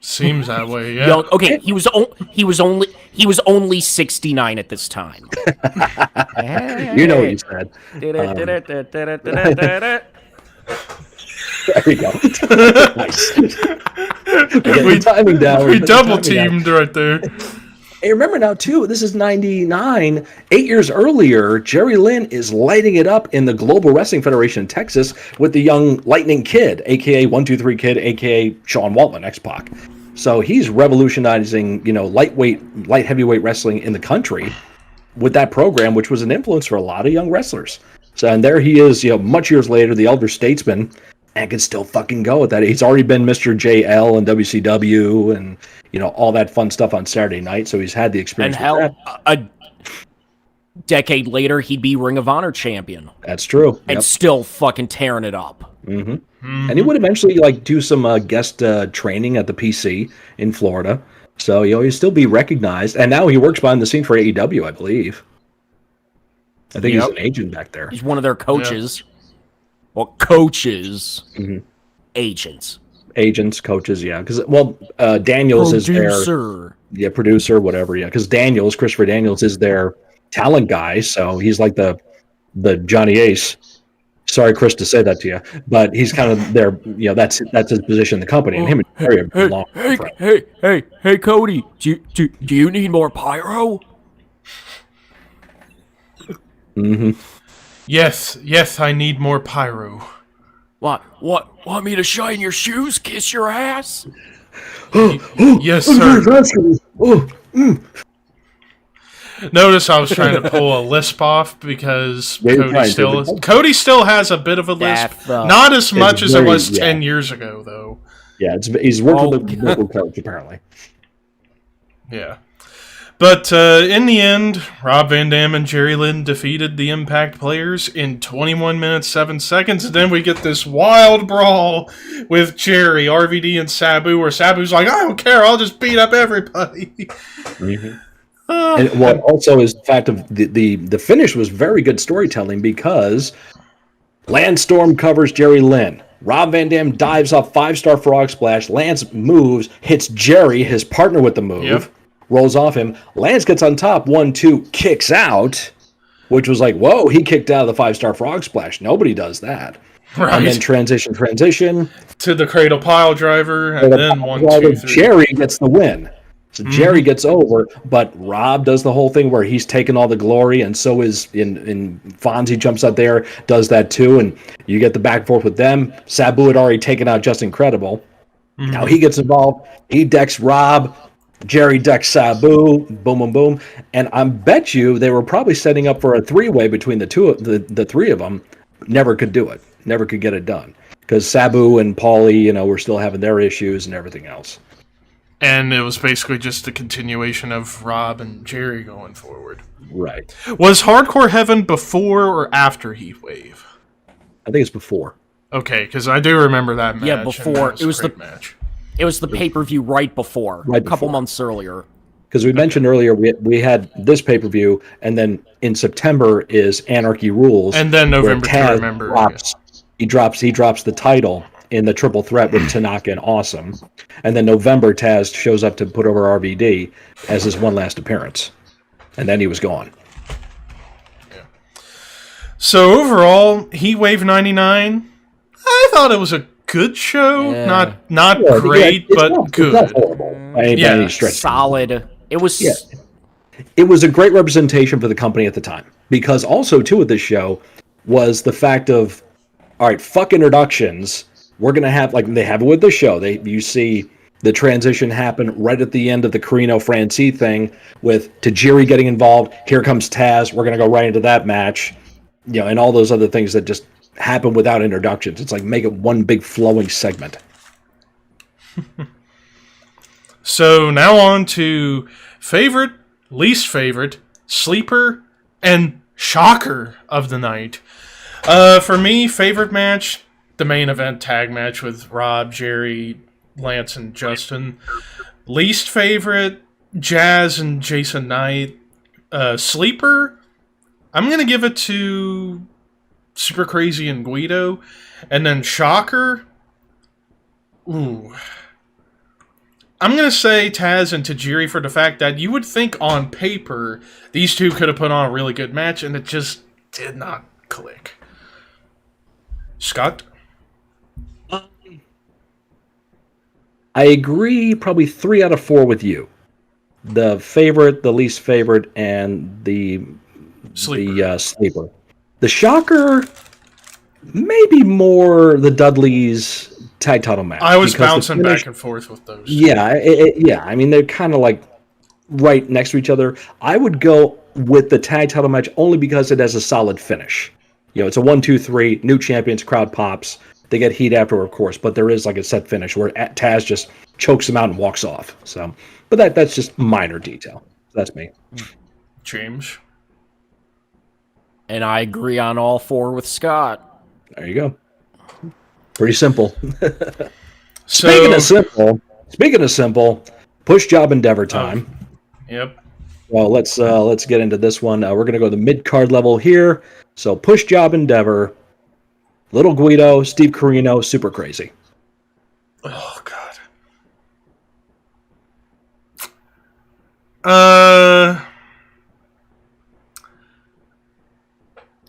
Seems that way, yeah. Okay, he was only 69 at this time. You know what you said. There we go. Nice. We timing down. We double teamed right there. Hey, remember now, too, this is 99. 8 years earlier, Jerry Lynn is lighting it up in the Global Wrestling Federation in Texas with the young Lightning Kid, a.k.a. 123 Kid, a.k.a. Sean Waltman, X-Pac. So he's revolutionizing, light heavyweight wrestling in the country with that program, which was an influence for a lot of young wrestlers. So, and there he is, much years later, the elder statesman, and can still fucking go with that. He's already been Mr. JL and WCW and, all that fun stuff on Saturday night. So he's had the experience. And a decade later, he'd be Ring of Honor champion. That's true. And still fucking tearing it up. Mm-hmm. Mm-hmm. And he would eventually do some guest training at the PC in Florida. So, he'd still be recognized. And now he works behind the scene for AEW, I believe. I think he's an agent back there. He's one of their coaches. Yeah. Well, coaches. Mm-hmm. Agents. Agents, coaches, yeah. Because, Daniels is their... Yeah, producer, whatever, yeah. Because Christopher Daniels is their talent guy. So he's like the Johnny Ace. Sorry, Chris, to say that to you, but he's kind of there. That's his position in the company, and him and Terry are long. Hey, Cody, do you need more pyro? Mm-hmm. Yes, I need more pyro. What? Want me to shine your shoes, kiss your ass? Yes, sir. Notice I was trying to pull a lisp off because Cody still has a bit of a lisp. Not as much as it was 10 years ago, though. Yeah, he's working with the local coach, apparently. Yeah. But in the end, Rob Van Dam and Jerry Lynn defeated the Impact players in 21 minutes, 7 seconds. And then we get this wild brawl with Jerry, RVD, and Sabu, where Sabu's like, I don't care, I'll just beat up everybody. Mm-hmm. And what also is the fact of the finish was very good storytelling because Lance Storm covers Jerry Lynn. Rob Van Dam dives off 5-star frog splash. Lance moves, hits Jerry, his partner with the move, rolls off him. Lance gets on top, 1-2, kicks out, which was like, whoa, he kicked out of the 5-star frog splash. Nobody does that. Right. And then transition to the cradle pile driver, and then 1, 2, 3. Jerry gets the win. So Jerry gets over, but Rob does the whole thing where he's taking all the glory, and so is in Fonzie jumps out there, does that too, and you get the back and forth with them. Sabu had already taken out Just Incredible. Mm-hmm. Now he gets involved. He decks Rob. Jerry decks Sabu. Boom, boom, boom. And I bet you they were probably setting up for a three-way between the three of them. Never could do it. Never could get it done because Sabu and Paulie, were still having their issues and everything else. And it was basically just a continuation of Rob and Jerry going forward. Right. Was Hardcore Heaven before or after HeatWave? I think it's before. Okay, because I do remember that match. Yeah, before. It was the match. It was the pay-per-view right before. A couple months earlier. Because we mentioned earlier we had this pay-per-view, and then in September is Anarchy Rules. And then November, I remember. He drops the title in the triple threat with Tanaka and Awesome. And then November, Taz shows up to put over RVD as his one last appearance. And then he was gone. So overall, HeatWave 99, I thought it was a good show. Yeah. Not great, but good. It's not horrible by any stretch. Solid. It was... Yeah. It was a great representation for the company at the time. Because also, too, with this show was the fact of, all right, fuck introductions. We're going to have, like they have it with the show. You see the transition happen right at the end of the Carino Francie thing with Tajiri getting involved. Here comes Taz. We're going to go right into that match. You know, and all those other things that just happen without introductions. It's like make it one big flowing segment. So now on to favorite, least favorite, sleeper, and shocker of the night. For me, favorite match, the main event tag match with Rob, Jerry, Lance, and Justin. Least favorite, Jazz and Jason Knight. Sleeper, I'm going to give it to Super Crazy and Guido. And then shocker, ooh, I'm going to say Taz and Tajiri for the fact that you would think on paper these two could have put on a really good match, and it just did not click. Scott? I agree probably 3 out of 4 with you. The favorite, the least favorite, and the sleeper. The shocker, maybe more the Dudleys tag title match. I was bouncing back and forth with those. Yeah, yeah. I mean, they're kind of like right next to each other. I would go with the tag title match only because it has a solid finish. You know, it's a 1, 2, 3, new champions, crowd pops. They get heat after, of course, but there is like a set finish where Taz just chokes him out and walks off. So, but that's just minor detail. That's me. James. And I agree on all 4 with Scott. There you go. Pretty simple. So, Speaking of simple, push job endeavor time. Yep. Well, let's get into this one. We're gonna go to the mid card level here. So push job endeavor, Little Guido, Steve Carino, Super Crazy. Oh God.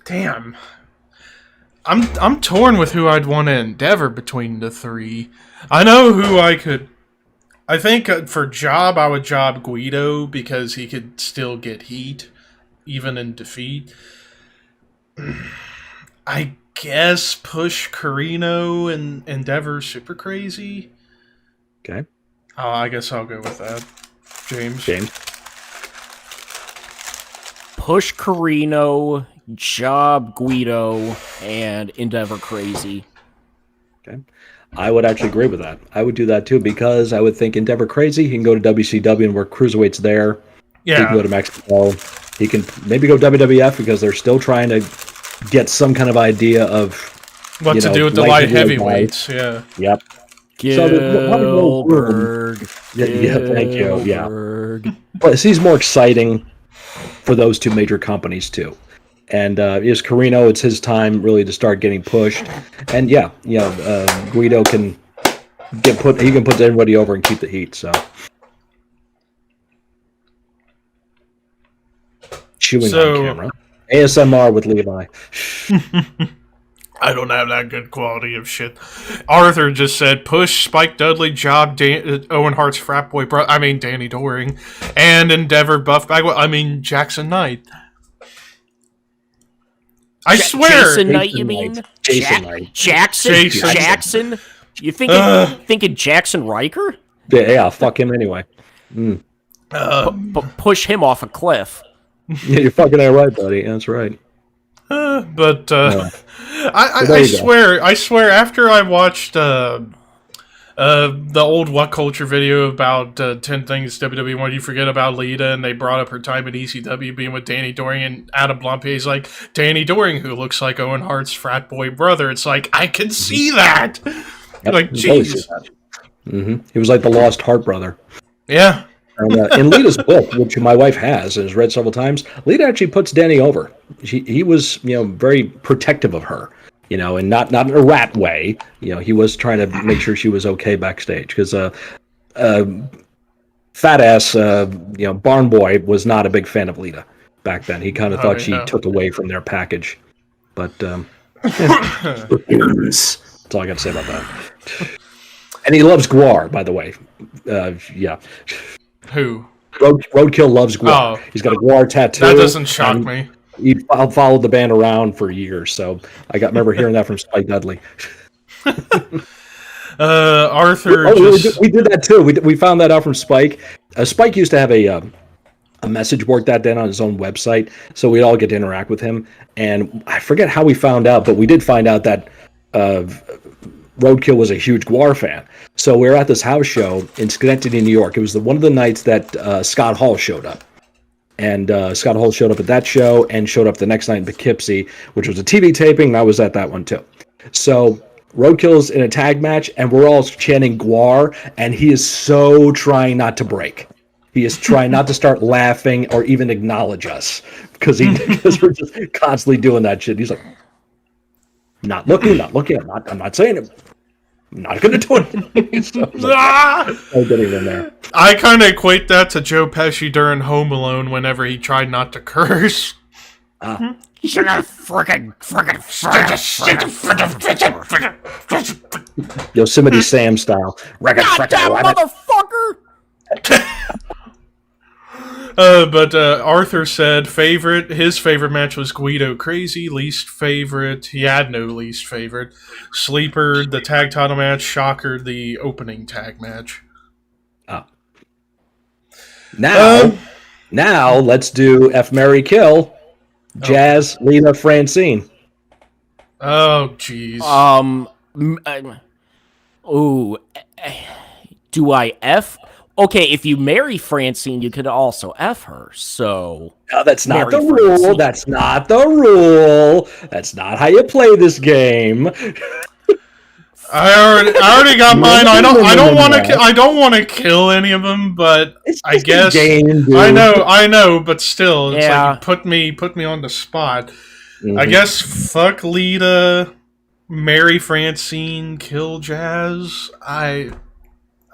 Damn. I'm torn with who I'd want to endeavor between the 3. I know who I could. I think for job, I would job Guido because he could still get heat, even in defeat. I guess push Carino and endeavor Super Crazy. Okay. I guess I'll go with that. James. Push Carino, job Guido, and endeavor Crazy. Okay. I would actually agree with that. I would do that too because I would think Endeavor Crazy, he can go to WCW and work cruiserweights there. Yeah. He can go to Mexico. He can maybe go WWF because they're still trying to get some kind of idea of what to do with the light heavyweights. Yeah. Yep. Gilbert. Yeah, thank you. Yeah. But he's more exciting for those 2 major companies too. And is Carino, it's his time really to start getting pushed. And Guido can he can put everybody over and keep the heat. So chewing on camera. ASMR with Levi. I don't have that good quality of shit. Arthur just said, push Spike Dudley, job Owen Hart's frat boy brother. I mean, Danny Doring. And Endeavor Buff Bagwell. I mean, Jackson Knight. I swear. Jason Knight, you mean? Jason Knight. Jackson? You thinking Jackson Riker? Yeah, fuck him anyway. But push him off a cliff. Yeah, you're fucking right, buddy. That's right. I swear, after I watched the old What Culture video about 10 things WWE wanted you to forget about Lita, and they brought up her time at ECW being with Danny Doring, and Adam Blumpy is like, Danny Doring, who looks like Owen Hart's frat boy brother. It's like, I can see that! Yep, like, jeez. He was like the lost Hart brother. Yeah. And, in Lita's book, which my wife has and has read several times, Lita actually puts Danny over. He was, very protective of her. and not in a rat way. He was trying to make sure she was okay backstage because fat ass Barn Boy was not a big fan of Lita back then. He kind of thought she took away from their package, but that's all I got to say about that. And he loves Guar, by the way. Yeah. Who? Roadkill loves Guar. He's got a Guar tattoo. That doesn't shock me. He followed the band around for years, so I remember hearing that from Spike Dudley. Arthur. We did that too. We found that out from Spike. Spike used to have a message board that then on his own website, so we'd all get to interact with him. And I forget how we found out, but we did find out that Roadkill was a huge Guar fan. So we were at this house show in Schenectady, New York. It was one of the nights that Scott Hall showed up. And Scott Hall showed up at that show and showed up the next night in Poughkeepsie, which was a TV taping, and I was at that one too. So Roadkill's in a tag match, and we're all chanting Guar, and he is so trying not to break. He is trying not to start laughing or even acknowledge us because we're just constantly doing that shit. He's like, not looking. I'm not saying it. I'm not going to do it. So I'm getting in there. I kind of equate that to Joe Pesci during Home Alone whenever he tried not to curse. Yosemite Sam style. Goddamn motherfucker! But Arthur said his favorite match was Guido Crazy. Least favorite, he had no least favorite. Sleeper, the tag title match. Shocker, the opening tag match. Now let's do F, Marry, Kill. Jazz, Lita, Francine. Oh, jeez. Do I F? Okay, if you marry Francine, you could also F her, so... No, that's not the rule. That's not the rule. That's not how you play this game. I already got mine. I don't want to kill any of them, but I guess game, I know, but still, it's like you put me on the spot. Mm-hmm. I guess fuck Lita, marry Francine, kill Jazz. I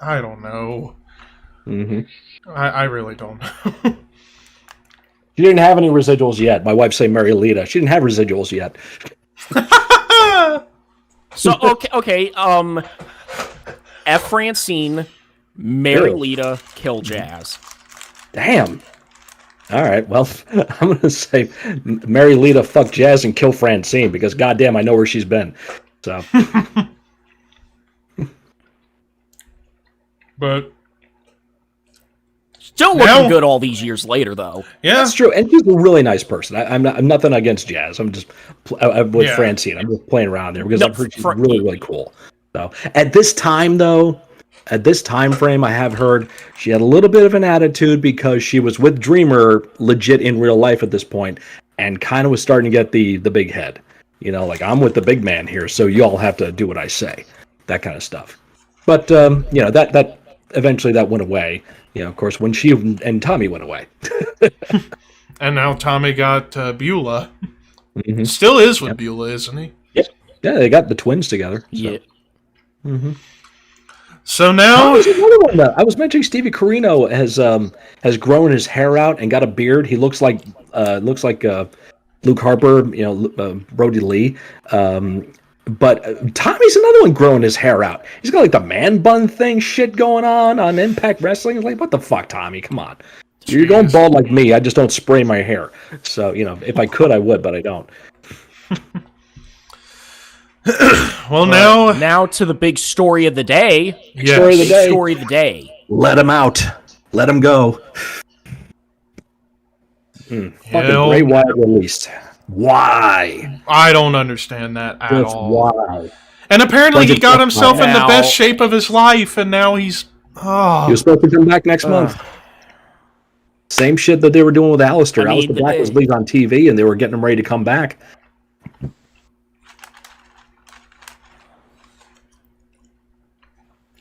don't know. Mm-hmm. I really don't know. She didn't have any residuals yet. My wife say marry Lita. She didn't have residuals yet. So okay. F Francine, marry Lita, kill Jazz. Damn. All right. Well, I'm gonna say marry Lita, fuck Jazz, and kill Francine because goddamn, I know where she's been. So. But. Still looking good all these years later, though. Yeah, that's true, and she's a really nice person. I'm nothing against Jazz. I'm just with Francine. I'm just playing around there because I've heard she's really, really cool. So at this time frame, I have heard she had a little bit of an attitude because she was with Dreamer legit in real life at this point, and kind of was starting to get the big head. Like I'm with the big man here, so you all have to do what I say, that kind of stuff. But that eventually that went away. Of course, when she and Tommy went away. And now Tommy got Beulah. Mm-hmm. Still is with Beulah, isn't he? Yeah, they got the twins together. So. Yeah. Mm-hmm. So now... I was mentioning Stevie Corino has grown his hair out and got a beard. He looks like Luke Harper, Brody Lee. But Tommy's another one growing his hair out. He's got like the man bun thing shit going on Impact Wrestling. It's like, what the fuck, Tommy? Come on. Jeez. You're going bald like me. I just don't spray my hair. So, if I could, I would, but I don't. Well, now to the big story of the day. Yes. Story of the day. Let him out. Let him go. Fucking Bray Wyatt released. Why? I don't understand that at all. Why? And apparently he got himself in the best shape of his life, and now he's... Oh. He was supposed to come back next month. Same shit that they were doing with Alistair. Alistair Black was leaving on TV, and they were getting him ready to come back.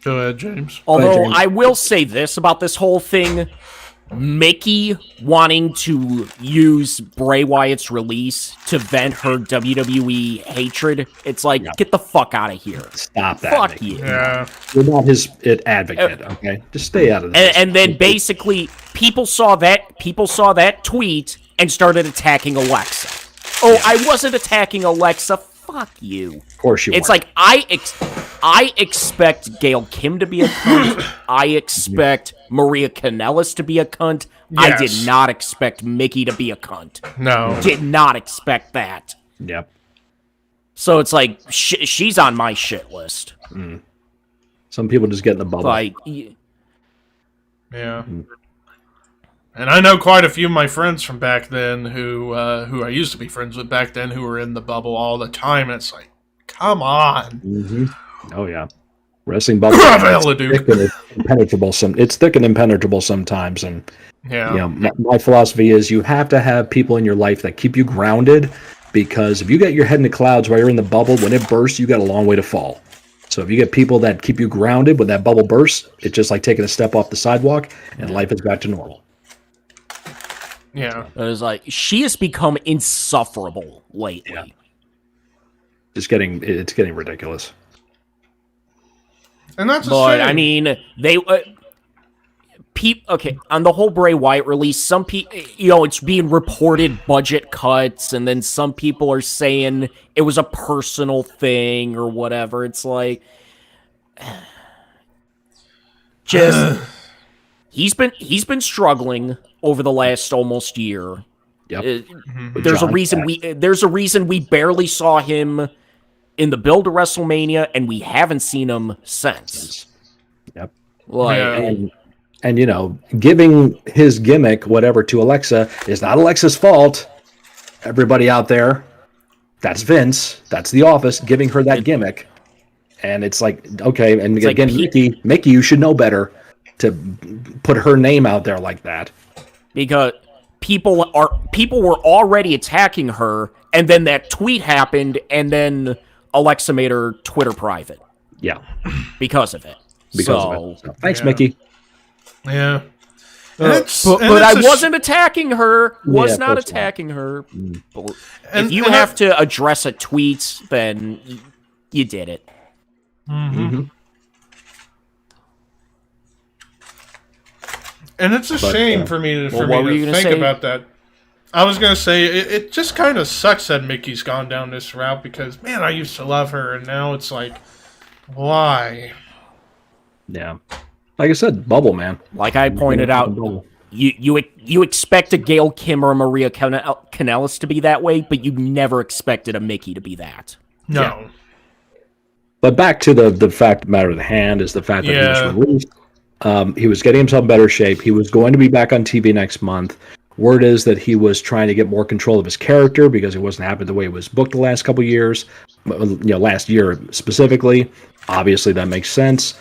Go ahead, James. Although I will say this about this whole thing. Mickey wanting to use Bray Wyatt's release to vent her WWE hatred. It's like, get the fuck out of here. Stop that. Fuck Mickey. you. Yeah. You're not his advocate, okay? Just stay out of this. And then basically, people saw that tweet and started attacking Alexa. Oh, I wasn't attacking Alexa. Fuck you. Of course you It's weren't. like, I expect Gail Kim to be a cunt. I expect Maria Kanellis to be a cunt. I Yes. did not expect Mickey to be a cunt. No. Did not expect that. Yep. So it's like, she's on my shit list. Some people just get in the bubble. Like, Yeah. And I know quite a few of my friends from back then who I used to be friends with back then who were in the bubble all the time. And it's like, come on. Oh yeah, wrestling bubble. Bravo, dude. Thick and impenetrable. It's thick and impenetrable sometimes. And Yeah. you know, my philosophy is you have to have people in your life that keep you grounded, because if you get your head in the clouds while you're in the bubble, when it bursts, you got a long way to fall. So if you get people that keep you grounded when that bubble bursts, it's just like taking a step off the sidewalk, and life is back to normal. Yeah. it was like, she has become insufferable lately. It's getting ridiculous. And that's a But shame. I mean, they okay, on the whole Bray Wyatt release, some people, it's being reported budget cuts, and then some people are saying it was a personal thing or whatever. It's like, just he's been struggling over the last almost year. Yep. There's a reason we barely saw him in the build to WrestleMania, and we haven't seen him since. Yep. Like, Yeah. And you know, giving his gimmick whatever to Alexa is not Alexa's fault. Everybody out there, that's Vince, that's the office giving her that gimmick. And it's like, okay, and It's like again, Mickey, you should know better to put her name out there like that. because people were already attacking her, and then that tweet happened, and then Alexa made her Twitter private Yeah, because of it. because So, of it. So, thanks, Yeah. Mickey. Yeah. but I wasn't attacking her. Was of not course not. attacking her. But And- if you and have to address a tweet, then you did it. And it's a shame for me what were to you gonna think say? about that. I was going to say, it just kind of sucks that Mickey's gone down this route because, man, I used to love her, and now it's like, why? Yeah, like I said, bubble man. Like I pointed out, Bubble. you expect a Gail Kim or a Maria Kanellis to be that way, but you never expected a Mickey to be that. No. Yeah. But back to the fact matter at hand is the fact that he was released. He was getting himself in better shape. He was going to be back on TV next month. Word is that he was trying to get more control of his character because it wasn't happening the way it was booked the last couple years. Last year specifically. Obviously, that makes sense.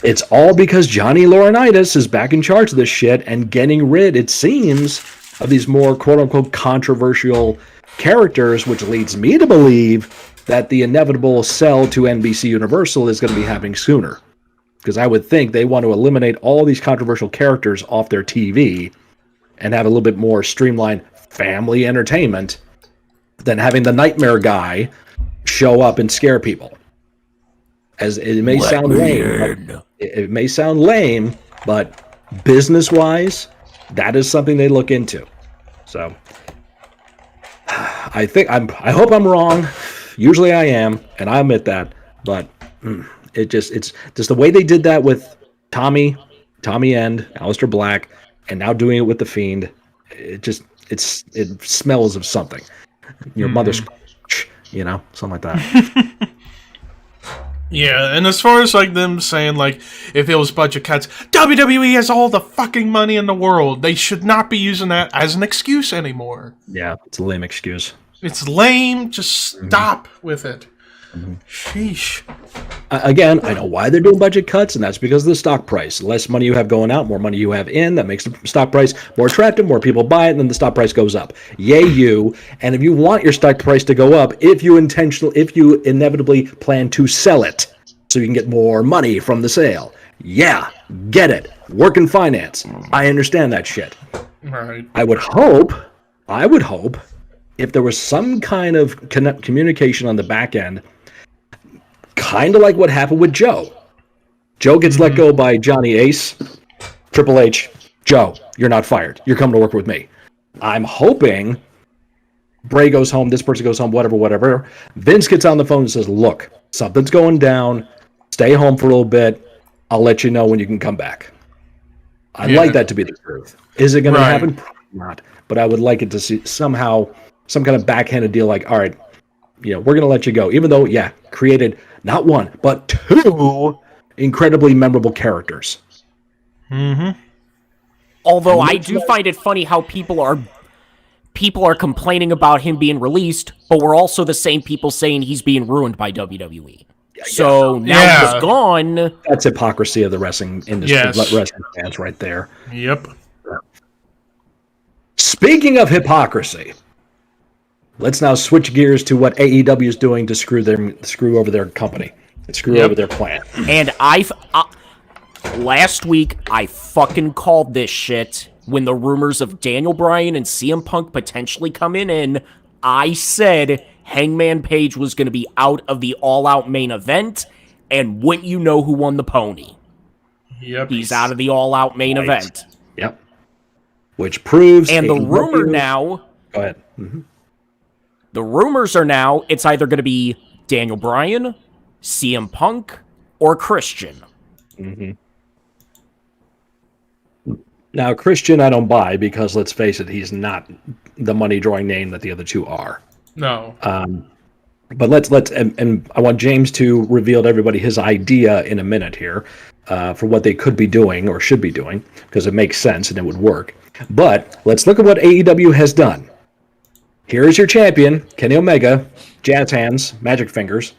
It's all because Johnny Laurinaitis is back in charge of this shit and getting rid, it seems, of these more quote-unquote controversial characters, which leads me to believe that the inevitable sell to NBC Universal is going to be happening sooner. Because I would think they want to eliminate all these controversial characters off their TV and have a little bit more streamlined family entertainment than having the nightmare guy show up and scare people. As it may sound lame, it may sound lame, but business-wise, that is something they look into. So I hope I'm wrong. Usually I am, and I admit that. But it's just the way they did that with Tommy End, Aleister Black, and now doing it with the Fiend. It smells of something. Your mother's, something like that. Yeah, and as far as like them saying like if it was budget cuts, WWE has all the fucking money in the world. They should not be using that as an excuse anymore. Yeah, it's a lame excuse. It's lame. Just stop with it. Sheesh. Again, I know why they're doing budget cuts, and that's because of the stock price. The less money you have going out, more money you have in. That makes the stock price more attractive. More people buy it, and then the stock price goes up. Yay, you! And if you want your stock price to go up, if you inevitably plan to sell it, so you can get more money from the sale, yeah, get it. work in finance. I understand that shit. Right. I would hope, if there was some kind of communication on the back end, kind of like what happened with Joe. Joe gets let go by Johnny Ace. Triple H, Joe, you're not fired. You're coming to work with me. I'm hoping Bray goes home, this person goes home, whatever. Vince gets on the phone and says, look, something's going down. Stay home for a little bit. I'll let you know when you can come back. I'd like that to be the truth. Is it going to happen? Probably not. But I would like it to see somehow some kind of backhanded deal like, all right, we're going to let you go. Even though, created not one, but two incredibly memorable characters. Mm-hmm. Although I do find it funny how people are complaining about him being released, but we're also the same people saying he's being ruined by WWE. So now he's gone. That's hypocrisy of the wrestling industry, wrestling fans right there. Yep. Speaking of hypocrisy, let's now switch gears to what AEW is doing to screw over their company, and screw over their plan. And last week, I fucking called this shit when the rumors of Daniel Bryan and CM Punk potentially coming in. I said Hangman Page was going to be out of the All Out main event, and wouldn't you know who won the pony? Yep. He's out of the All Out main event. Yep. Which proves... And the rumor now... Go ahead. Mm-hmm. The rumors are now it's either going to be Daniel Bryan, CM Punk, or Christian. Mm-hmm. Now, Christian, I don't buy because, let's face it, he's not the money-drawing name that the other two are. No. But let's and I want James to reveal to everybody his idea in a minute here for what they could be doing or should be doing, because it makes sense and it would work. But let's look at what AEW has done. Here is your champion, Kenny Omega, jazz hands, magic fingers,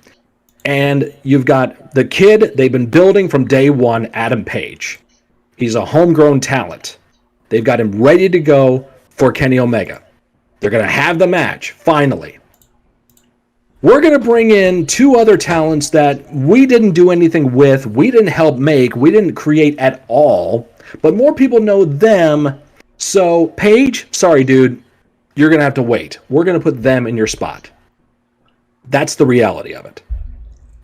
and you've got the kid they've been building from day one, Adam Page. He's a homegrown talent. They've got him ready to go for Kenny Omega. They're going to have the match, finally. We're going to bring in two other talents that we didn't do anything with, we didn't help make, we didn't create at all, but more people know them. So, Paige, sorry, dude, you're going to have to wait. We're going to put them in your spot. That's the reality of it.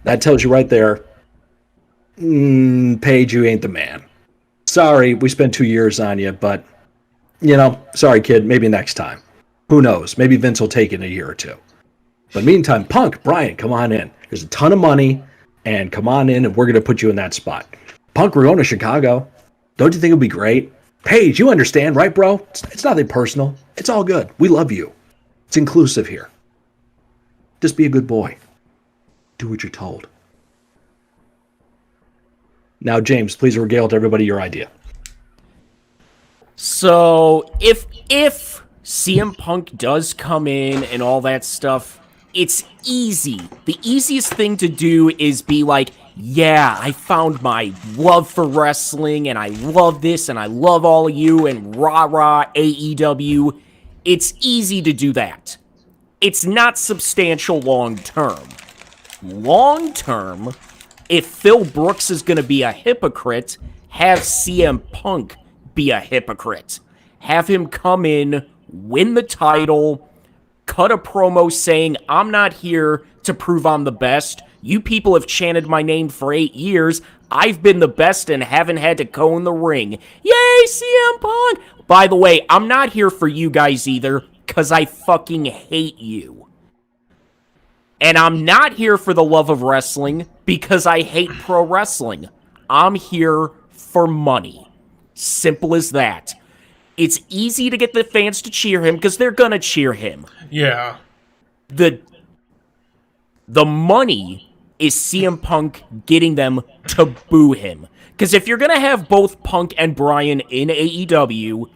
That tells you right there, Paige, you ain't the man. Sorry, we spent 2 years on you, but, sorry, kid, maybe next time. Who knows? Maybe Vince will take it in a year or two. But meantime, Punk, Bryan, come on in. There's a ton of money, and come on in, and we're going to put you in that spot. Punk, we're going to Chicago. Don't you think it would be great? Paige, you understand, right, bro? It's nothing personal. It's all good. We love you. It's inclusive here. Just be a good boy. Do what you're told. Now, James, please regale to everybody your idea. So, if CM Punk does come in and all that stuff, it's easy. The easiest thing to do is be like, yeah, I found my love for wrestling, and I love this, and I love all of you, and rah-rah AEW. It's easy to do that. It's not substantial long-term. Long-term, if Phil Brooks is going to be a hypocrite, have CM Punk be a hypocrite. Have him come in, win the title, cut a promo saying, I'm not here to prove I'm the best. You people have chanted my name for 8 years. I've been the best and haven't had to go in the ring. Yay, CM Punk! By the way, I'm not here for you guys either, because I fucking hate you. And I'm not here for the love of wrestling, because I hate pro wrestling. I'm here for money. Simple as that. It's easy to get the fans to cheer him, because they're gonna cheer him. Yeah. The money is CM Punk getting them to boo him. Because if you're going to have both Punk and Bryan in AEW,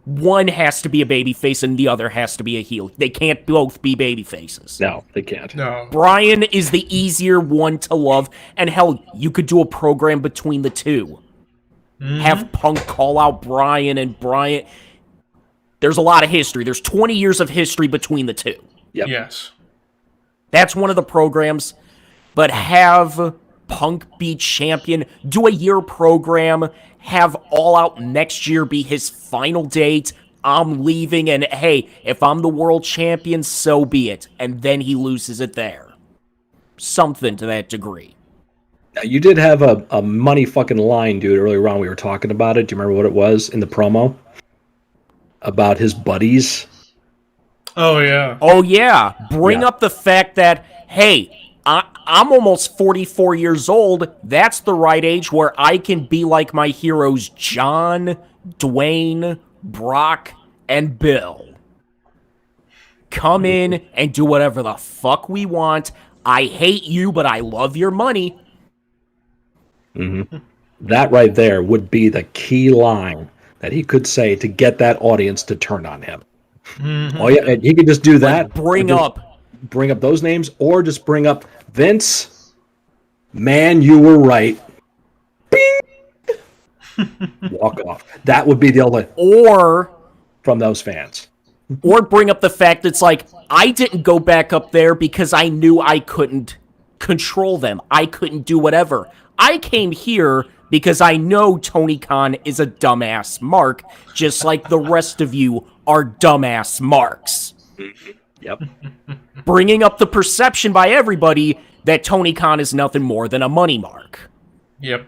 one has to be a babyface and the other has to be a heel. They can't both be babyfaces. No, they can't. No. Bryan is the easier one to love, and hell, you could do a program between the two. Mm-hmm. Have Punk call out Bryan, and Bryan... There's a lot of history. There's 20 years of history between the two. Yep. Yes. That's one of the programs. But have Punk be champion, do a year program, have All Out next year be his final date, I'm leaving, and hey, if I'm the world champion, so be it. And then he loses it there. Something to that degree. Now, you did have a money fucking line, dude, earlier on. We were talking about it. Do you remember what it was in the promo? About his buddies? Oh, yeah. Oh, yeah. Bring up the fact that, hey, I'm almost 44 years old. That's the right age where I can be like my heroes John, Dwayne, Brock, and Bill. Come in and do whatever the fuck we want. I hate you, but I love your money. Mm-hmm. That right there would be the key line that he could say to get that audience to turn on him. Mm-hmm. Oh yeah, he could just do that. Like bring up those names, or just bring up Vince. Man, you were right. Bing! Walk off. That would be the only or from those fans. Or bring up the fact it's like, I didn't go back up there because I knew I couldn't control them. I couldn't do whatever. I came here because I know Tony Khan is a dumbass mark, just like the rest of you are dumbass marks. Yep. Bringing up the perception by everybody that Tony Khan is nothing more than a money mark. Yep.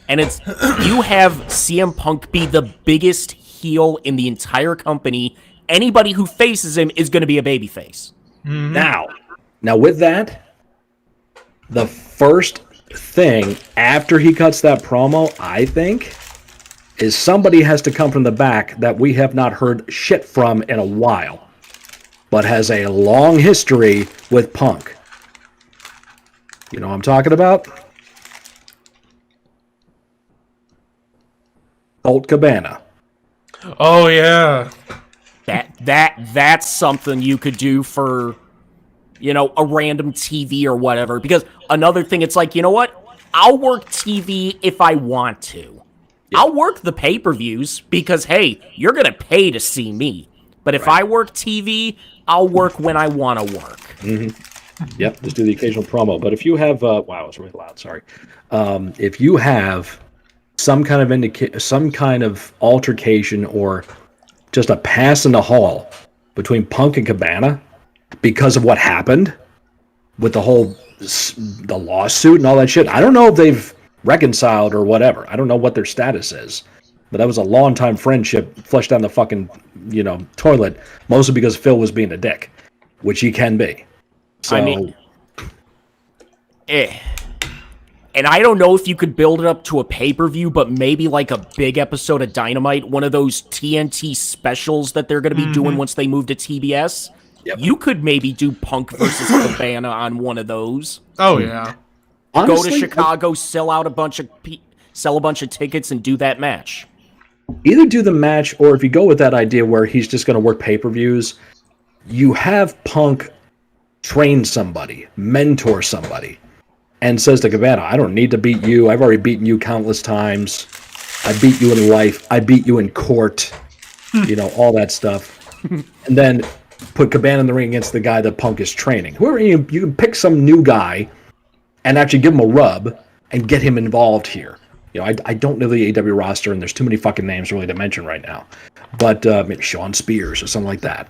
And it's, you have CM Punk be the biggest heel in the entire company. Anybody who faces him is going to be a babyface. Mm-hmm. Now with that, the first thing after he cuts that promo, I think, is somebody has to come from the back that we have not heard shit from in a while, but has a long history with Punk. You know what I'm talking about? Colt Cabana. Oh, yeah. That's something you could do for, you know, a random TV or whatever. Because another thing, it's like, you know what? I'll work TV if I want to. Yeah. I'll work the pay-per-views because, hey, you're going to pay to see me. But if I work TV, I'll work when I want to work. Mm-hmm. Yep, just do the occasional promo. But if you have, wow, it's really loud, sorry. If you have some kind of altercation or just a pass in the hall between Punk and Cabana because of what happened with the lawsuit and all that shit. I don't know if they've reconciled or whatever. I don't know what their status is. But that was a long-time friendship flushed down the fucking, toilet, mostly because Phil was being a dick, which he can be. So, I mean, and I don't know if you could build it up to a pay-per-view, but maybe like a big episode of Dynamite, one of those TNT specials that they're going to be doing once they move to TBS. Yep. You could maybe do Punk versus Cabana on one of those. Oh, yeah. Honestly, go to Chicago, sell a bunch of tickets, and do that match. Either do the match, or if you go with that idea where he's just going to work pay-per-views, you have Punk train somebody, mentor somebody, and says to Cabana, I don't need to beat you. I've already beaten you countless times. I beat you in life. I beat you in court. All that stuff. And then put Cabana in the ring against the guy that Punk is training. You can pick some new guy and actually give him a rub and get him involved here. I don't know the AEW roster, and there's too many fucking names really to mention right now. But maybe Sean Spears or something like that.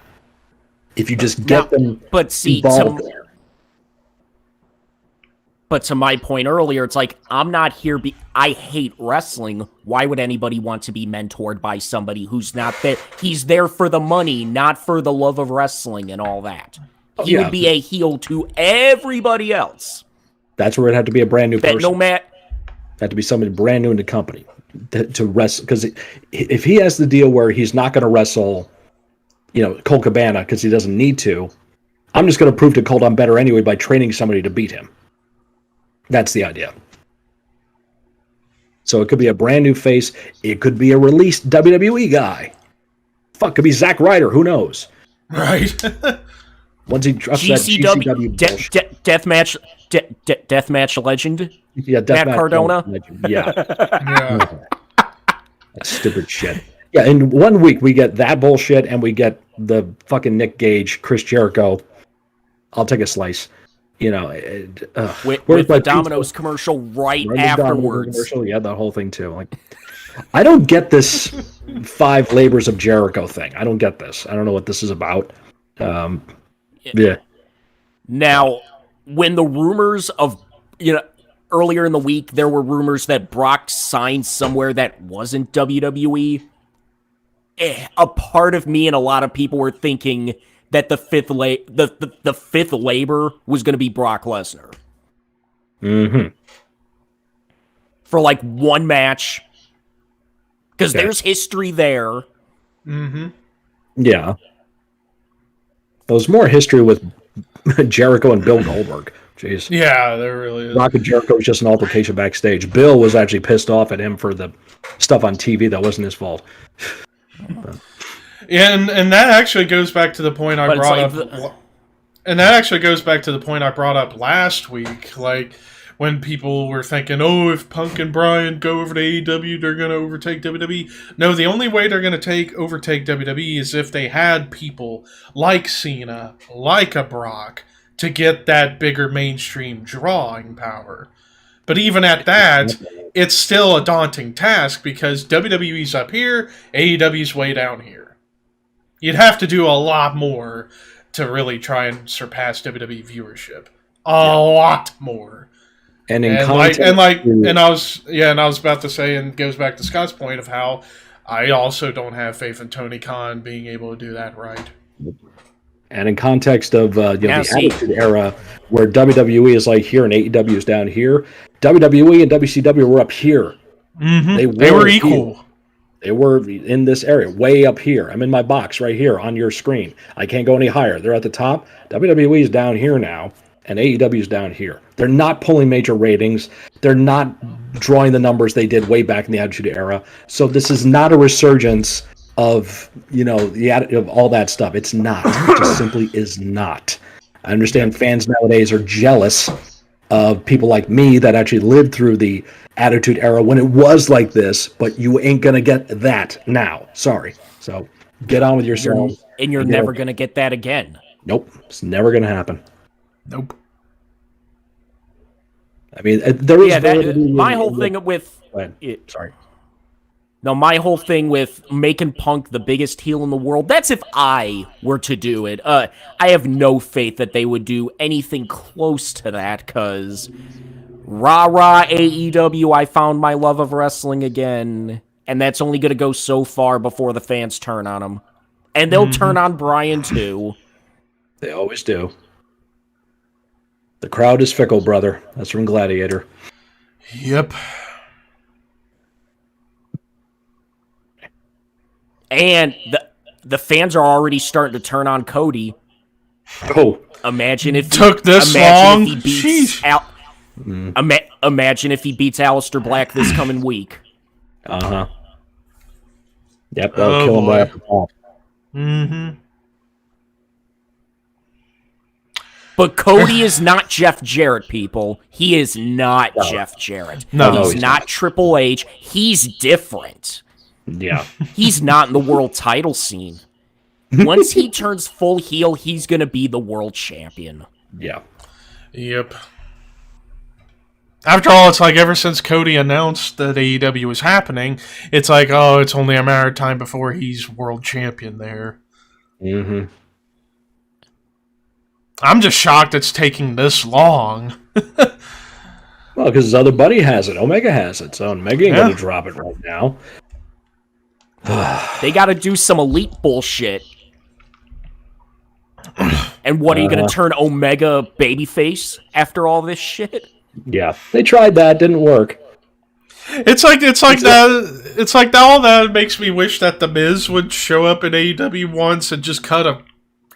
If you just get them involved there. But to my point earlier, it's like, I'm not here. I hate wrestling. Why would anybody want to be mentored by somebody who's not there? He's there for the money, not for the love of wrestling and all that. He would be a heel to everybody else. That's where it had to be a brand new person. No matter. Had to be somebody brand new in the company to wrestle. Because if he has the deal where he's not going to wrestle, Colt Cabana because he doesn't need to, I'm just going to prove to Colt I'm better anyway by training somebody to beat him. That's the idea. So it could be a brand new face. It could be a released WWE guy. Fuck, could be Zack Ryder. Who knows? Right. Once he drops that GCW deathmatch legend. Yeah, Matt Cardona. Legend. Yeah. That stupid shit. Yeah, in 1 week we get that bullshit and we get the fucking Nick Gage, Chris Jericho. I'll take a slice. With the Domino's commercial right afterwards. Commercial, yeah, that whole thing too. Like, I don't get this 5 labors of Jericho thing. I don't get this. I don't know what this is about. Yeah. Now, when the rumors of, earlier in the week, there were rumors that Brock signed somewhere that wasn't WWE. A part of me and a lot of people were thinking that the fifth labor was going to be Brock Lesnar. Mm-hmm. For like one match. Because there's history there. Mm-hmm. Yeah. There's more history with Jericho and Bill Goldberg. Jeez. Yeah, there really is. Rock and Jericho was just an altercation backstage. Bill was actually pissed off at him for the stuff on TV that wasn't his fault. Yeah, and that actually goes back to the point I brought up. And that actually goes back to the point I brought up last week. Like, when people were thinking, oh, if Punk and Bryan go over to AEW, they're going to overtake WWE. No, the only way they're going to overtake WWE is if they had people like Cena, like a Brock, to get that bigger mainstream drawing power. But even at that, it's still a daunting task because WWE's up here, AEW's way down here. You'd have to do a lot more to really try and surpass WWE viewership. A lot more. And I was about to say, and goes back to Scott's point of how I also don't have faith in Tony Khan being able to do that right. And in context of the Attitude Era, where WWE is like here and AEW is down here, WWE and WCW were up here. Mm-hmm. They were equal. Here. They were in this area, way up here. I'm in my box right here on your screen. I can't go any higher. They're at the top. WWE is down here now, and AEW is down here. They're not pulling major ratings. They're not drawing the numbers they did way back in the Attitude Era. So this is not a resurgence of of all that stuff. It's not. It just simply is not. I understand fans nowadays are jealous of people like me that actually lived through the Attitude Era when it was like this, but you ain't gonna get that now. Sorry. So get on with yourself. And you're never gonna get that again. Nope. It's never gonna happen. Nope. I mean, there is my whole thing with sorry. No, my whole thing with making Punk the biggest heel in the world, that's if I were to do it. I have no faith that they would do anything close to that, because rah-rah AEW, I found my love of wrestling again, and that's only going to go so far before the fans turn on them. And they'll turn on Bryan, too. They always do. The crowd is fickle, brother. That's from Gladiator. Yep. And the fans are already starting to turn on Cody. Oh, imagine if took this long. If he beats imagine if he beats Aleister Black this coming week. Yep, they'll kill him right off the top. Mm-hmm. But Cody is not Jeff Jarrett, people. He is not Jeff Jarrett. No, he's not Triple H. He's different. Yeah. He's not in the world title scene. Once he turns full heel, he's going to be the world champion. Yeah. Yep. After all, it's like ever since Cody announced that AEW was happening, it's like, oh, it's only a matter of time before he's world champion there. Mm-hmm. I'm just shocked it's taking this long. Well, because his other buddy has it. Omega has it. So Omega ain't going to drop it right now. They got to do some elite bullshit. And what, are you going to turn Omega babyface after all this shit? Yeah, they tried that, didn't work. It's like that. All that makes me wish that the Miz would show up in AEW once and just cut a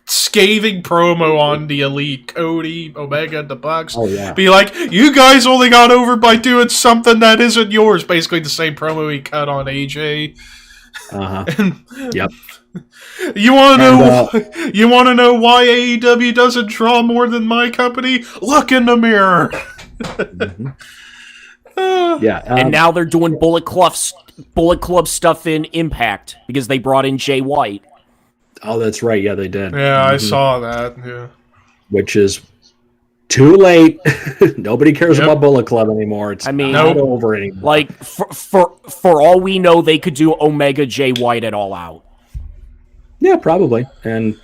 scathing promo on the Elite, Cody, Omega, the Bucks. Oh, yeah. Be like, you guys only got over by doing something that isn't yours. Basically, the same promo he cut on AJ. Yep. You want to know? You want to know why AEW doesn't draw more than my company? Look in the mirror. Mm-hmm. Yeah, and now they're doing Bullet Club stuff in Impact because they brought in Jay White. Oh, that's right. Yeah, they did. Yeah, I saw that. Yeah, which is Too late. Nobody cares about Bullet Club anymore. It's not over anymore. Like, for all we know, they could do Omega Jay White at All Out. Yeah, probably. And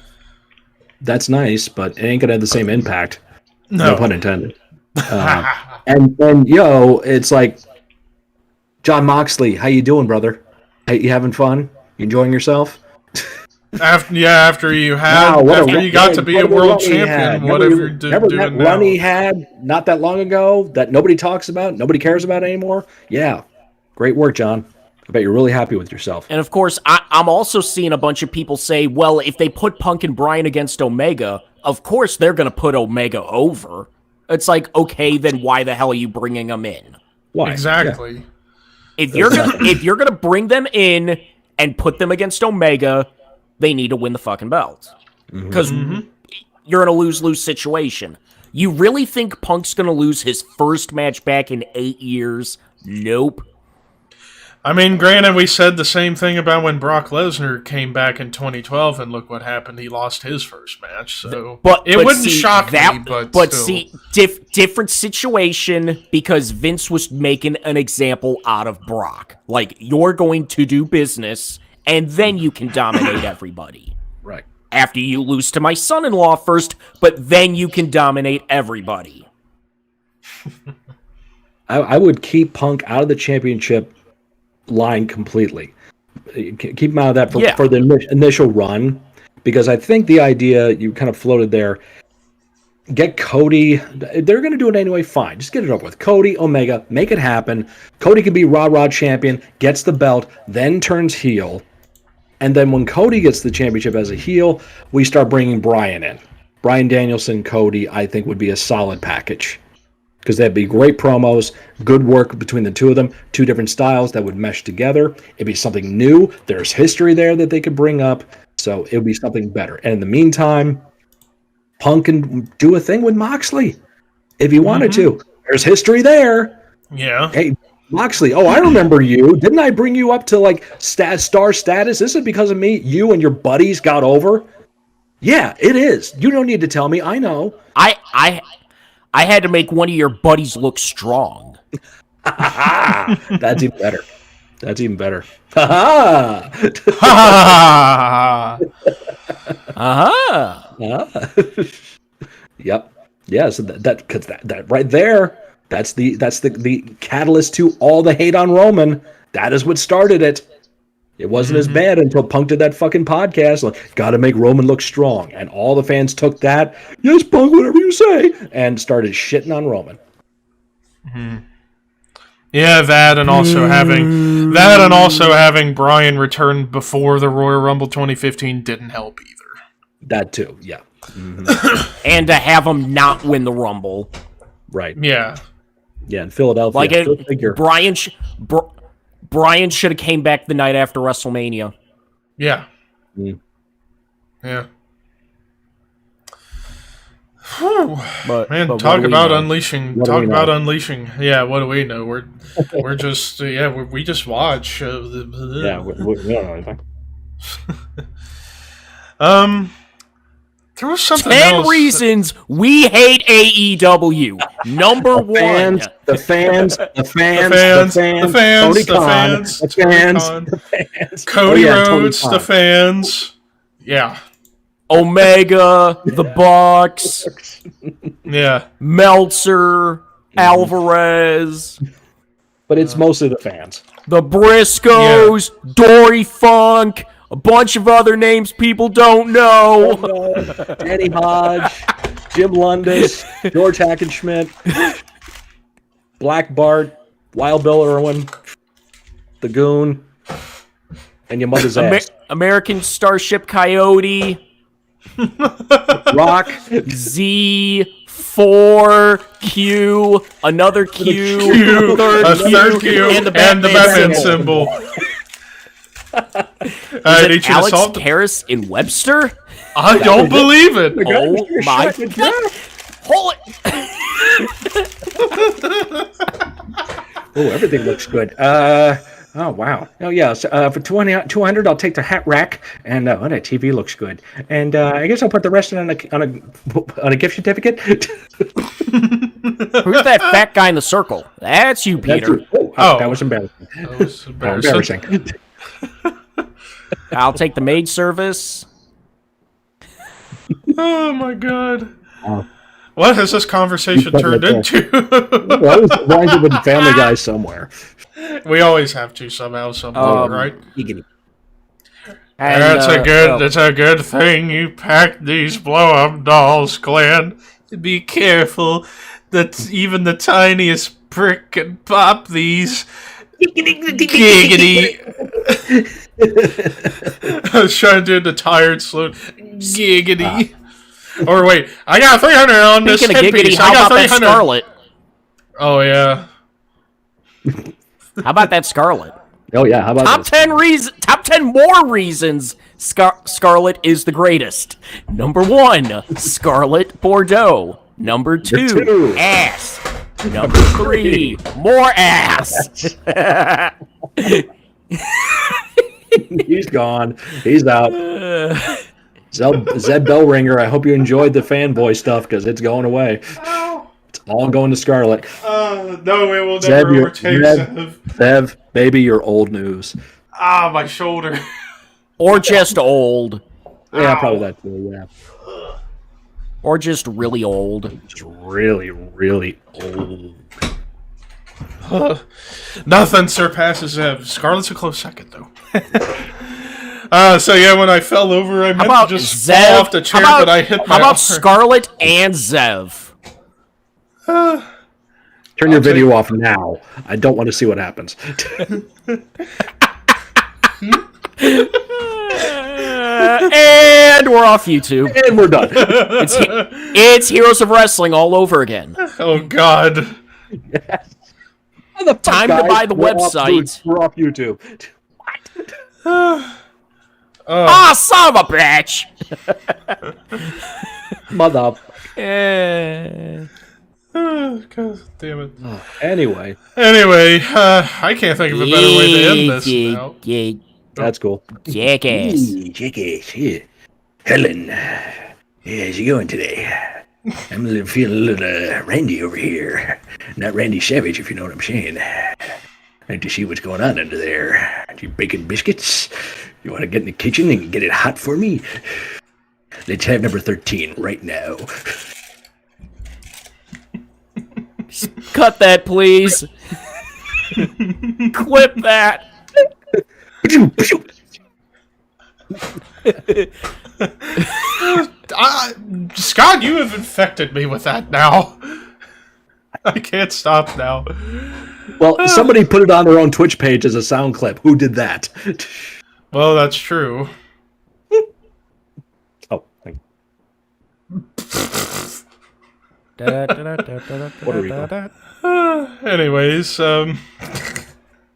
that's nice, but it ain't going to have the same impact. No pun intended. And then, it's like, John Moxley, how you doing, brother? Hey, you having fun? You enjoying yourself? After you got to be a world champion, whatever you're doing that run he had not that long ago that nobody talks about, nobody cares about anymore. Yeah, great work, John. I bet you're really happy with yourself. And of course, I'm also seeing a bunch of people say, well, if they put Punk and Bryan against Omega, of course they're going to put Omega over. It's like, okay, then why the hell are you bringing them in? Why? Exactly. Yeah. If you're gonna bring them in and put them against Omega, they need to win the fucking belt. Because you're in a lose-lose situation. You really think Punk's gonna lose his first match back in 8 years? Nope. I mean, granted, we said the same thing about when Brock Lesnar came back in 2012, and look what happened. He lost his first match, so it wouldn't shock me. But see, different situation, because Vince was making an example out of Brock. Like, you're going to do business, and then you can dominate everybody. Right. After you lose to my son-in-law first, but then you can dominate everybody. I would keep Punk out of the championship line completely. Keep him out of that for the initial run, because I think the idea you kind of floated there, get Cody, they're going to do it anyway, fine. Just get it over with. Cody, Omega, make it happen. Cody can be Raw champion, gets the belt, then turns heel. And then when Cody gets the championship as a heel, we start bringing Bryan in. Bryan Danielson, Cody, I think would be a solid package. Because that'd be great promos, good work between the two of them, two different styles that would mesh together. It'd be something new. There's history there that they could bring up, so it would be something better. And in the meantime, Punk can do a thing with Moxley if he wanted to. There's history there. Yeah. Hey, Moxley, I remember you. Didn't I bring you up to like star status? This is because of me. You and your buddies got over. Yeah, it is. You don't need to tell me. I know. I had to make one of your buddies look strong. That's even better. That's even better. Ha ha! Yep. Yeah. So that right there. That's the catalyst to all the hate on Roman. That is what started it. It wasn't as bad until Punk did that fucking podcast. Like, gotta make Roman look strong. And all the fans took that, yes, Punk, whatever you say, and started shitting on Roman. Yeah, that and also having Bryan return before the Royal Rumble 2015 didn't help either. That too, yeah. And to have him not win the Rumble. Right. Yeah. Yeah, in Philadelphia. Like Bryan should have came back the night after WrestleMania. Yeah. Yeah. But talk about unleashing. Yeah, what do we know? We're just we just watch. We don't know anything. There was something 10 else. reasons we hate AEW. Number one. The fans. Cody Rhodes, the fans. Yeah. Omega, the Bucks. Yeah. Meltzer, Alvarez. But it's mostly the fans. The Briscoes, Dory Funk, a bunch of other names people don't know. Danny Hodge, Jim Lundis, George Hackenschmidt, Black Bart, Wild Bill Irwin, The Goon, and your mother's ass. American Starship Coyote. Rock. Z4Q, another Q, third Q, and the Batman symbol. Is it Alex Karras in Webster? I don't believe it. Oh my god! Hold it. Oh, everything looks good. Oh wow! Oh yeah. So, for 200, I'll take the hat rack, and that TV looks good. And I guess I'll put the rest on a gift certificate. Who's that fat guy in the circle? That's you, Peter. Oh, that was embarrassing. That was embarrassing. I'll take the maid service. Oh my god. What has this conversation turned into? Well, it winds up with Family Guy somewhere. We always have to somehow, right? And, That's a good thing you packed these blow-up dolls, Glenn. Be careful that even the tiniest prick can pop these. Giggity. I was trying to do the tired slow. Giggity. Or wait, I got 300 on this headpiece. How about that Scarlet? Oh yeah. How about that Scarlet? Oh yeah, how about Top 10 more reasons Scarlet is the greatest. Number 1, Scarlet Bordeaux. Number 2, ass. Number 3, more ass. He's gone. He's out. Zeb Bellringer, I hope you enjoyed the fanboy stuff because it's going away. It's all going to Scarlet. No, it will never overtake Zev. Zev, baby, you're old news. Ah, my shoulder. Or just old. Yeah, probably that too, yeah. Or just really old. Just really, really old. Nothing surpasses Zev. Scarlet's a close second, though. So yeah, when I fell over, I meant to just fall off the chair, but I hit my How about arm. Scarlet and Zev? Turn your video off now. I don't want to see what happens. And we're off YouTube. And we're done. It's Heroes of Wrestling all over again. Oh God. Yes. Time to buy the website. We're off YouTube. Ah, son of a bitch! Mother. God damn it. Anyway, I can't think of a better way to end this now. that's cool. Jackass. Jackass, yeah. Helen, how's it going today? I'm feeling a little Randy over here. Not Randy Savage, if you know what I'm saying. I like to see what's going on under there. You baking biscuits? You want to get in the kitchen and get it hot for me? Let's have number 13 right now. Cut that, please. Clip that. Scott, you have infected me with that now. I can't stop now. Well, somebody put it on their own Twitch page as a sound clip. Who did that? Well, that's true. Oh, thank you. Puerto Rico. Anyways, oh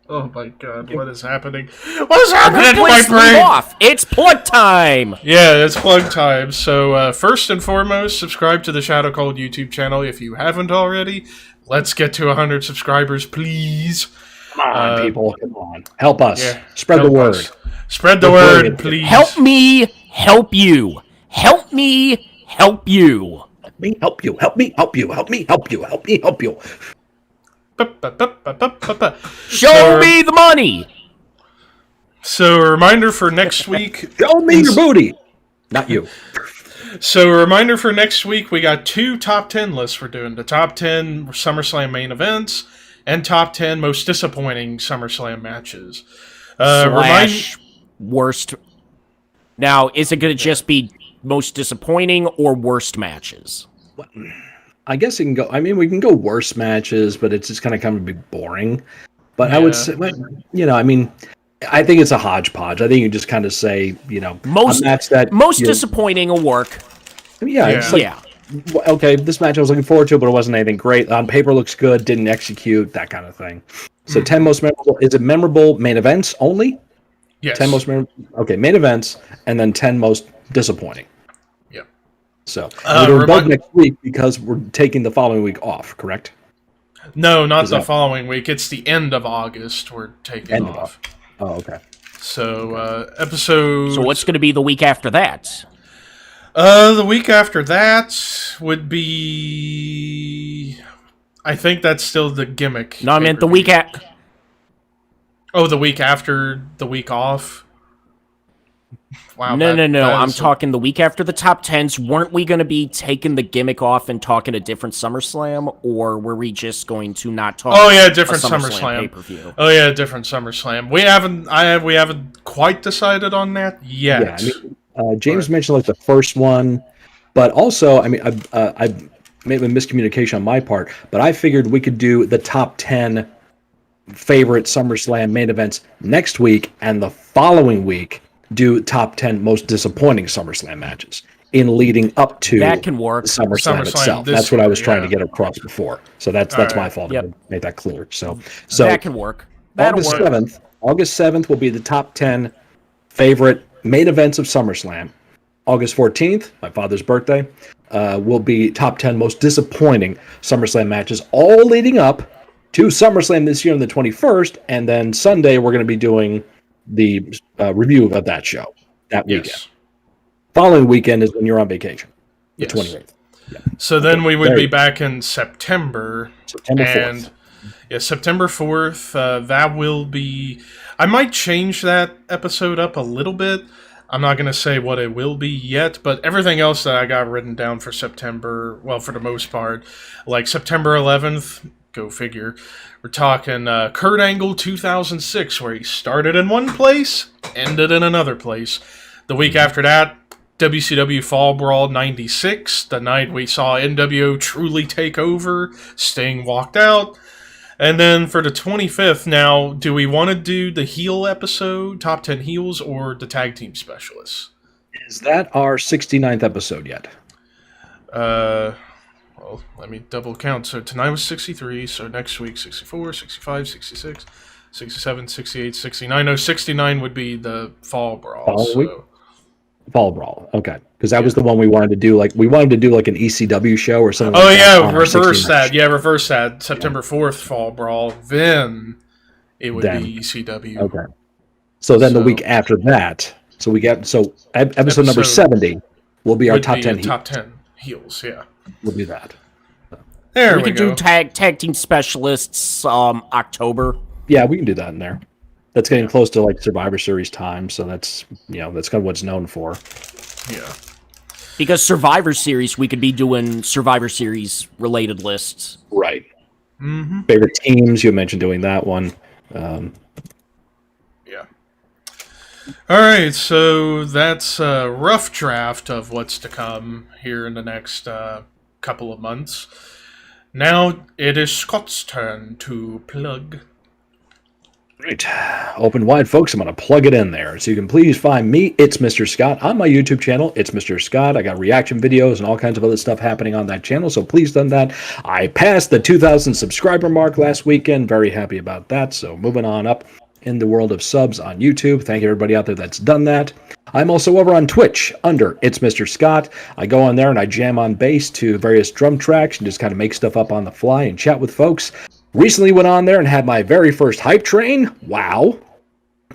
my God, what is happening? What is happening to my Please leave brain? off. It's plug time. Yeah, it's plug time. So, first and foremost, subscribe to the Shadow Cold YouTube channel if you haven't already. Let's get to 100 subscribers, please. Come on, people. Come on. Help us. Yeah, Spread the help word. us. Spread the word, please. Help me help you. Help me help you. Help me help you. Help me help you. Help me help you. Help me help you. Show me the money. So, a reminder for next week. Show me your booty. Not you. So, a reminder for next week, we got 2 top 10 lists we're doing. The top 10 SummerSlam main events and top 10 most disappointing SummerSlam matches. Slash worst. Now, is it going to just be most disappointing or worst matches? I guess it can go. I mean, we can go worse matches, but it's just kind of be boring. But I would say, I mean, I think it's a hodgepodge. I think you just kind of say, Most a match that disappointing will work. It's like, okay, this match I was looking forward to, but it wasn't anything great. On paper looks good, didn't execute, that kind of thing. So 10 most memorable. Is it memorable main events only? Yes. 10 most memorable. Okay, main events, and then 10 most disappointing. Yep. So we're doing both next week because we're taking the following week off, correct? No, not Is the that- following week. It's the end of August. We're taking End of off. Oh, okay. So episode. So what's going to be the week after that? The week after that would be. I think that's still the gimmick. No, I meant the pay-per-view. week at. Oh, the week after the week off. Wow. No. that I'm is talking the week after the top 10s. Weren't we going to be taking the gimmick off and talking a different SummerSlam, or were we just going to not talk? Oh yeah, different a SummerSlam. pay-per-view? Oh yeah, different SummerSlam. We haven't quite decided on that yet. Yeah, I mean, James mentioned like the first one, but also, I mean, I made a miscommunication on my part, but I figured we could do the top 10 favorite SummerSlam main events next week, and the following week do top 10 most disappointing SummerSlam matches in leading up to That can work. SummerSlam SummerSlam itself. this That's what I was year, trying yeah. to get across before. So that's All my right. fault. Yep. To make that clear. So That can work. That'll August work. 7th. August 7th will be the top 10 favorite main events of SummerSlam. August 14th, my father's birthday, will be top 10 most disappointing SummerSlam matches, all leading up to SummerSlam this year on the 21st. And then Sunday, we're going to be doing the review of that show that weekend. Yes. Following weekend is when you're on vacation, the Yes. 28th. So then we would Very be good. back in September. September 4th. And yeah, September 4th. That will be. I might change that episode up a little bit. I'm not going to say what it will be yet, but everything else that I got written down for September, well, for the most part, like September 11th, go figure. We're talking Kurt Angle 2006, where he started in one place, ended in another place. The week after that, WCW Fall Brawl 96, the night we saw NWO truly take over, Sting walked out. And then for the 25th, now, do we want to do the heel episode, top 10 heels, or the tag team specialists? Is that our 69th episode yet? Well, let me double count. So tonight was 63, so next week 64, 65, 66, 67, 68, 69. No, 69 would be the Fall Brawl. Following week? So. Fall Brawl. Okay. Because that was the one we wanted to do. Like, we wanted to do like an ECW show or something Oh like that. yeah, on our reverse 69th. that. Yeah, reverse that. September 4th, Fall Brawl. Then it would Then. be ECW. Okay. So then the So- week after that, episode number Episode 70 will be our Would top be 10 a top 10 heels. Yeah. We'll do that. There We we, could go. do tag team specialists October. Yeah, we can do that in there. That's getting close to like Survivor Series time, so that's that's kind of what it's known for. Yeah. Because Survivor Series, we could be doing Survivor Series related lists. Right. Mm-hmm. Favorite teams, you mentioned doing that one. Yeah. All right, so that's a rough draft of what's to come here in the next couple of months. Now it is Scott's turn to plug. Right. Open wide, folks. I'm going to plug it in there. So you can please find me, It's Mr. Scott, on my YouTube channel, It's Mr. Scott. I got reaction videos and all kinds of other stuff happening on that channel, so please done that. I passed the 2,000 subscriber mark last weekend. Very happy about that. So moving on up in the world of subs on YouTube. Thank you, everybody out there that's done that. I'm also over on Twitch under It's Mr. Scott. I go on there and I jam on bass to various drum tracks and just kind of make stuff up on the fly and chat with folks. Recently went on there and had my very first hype train. Wow.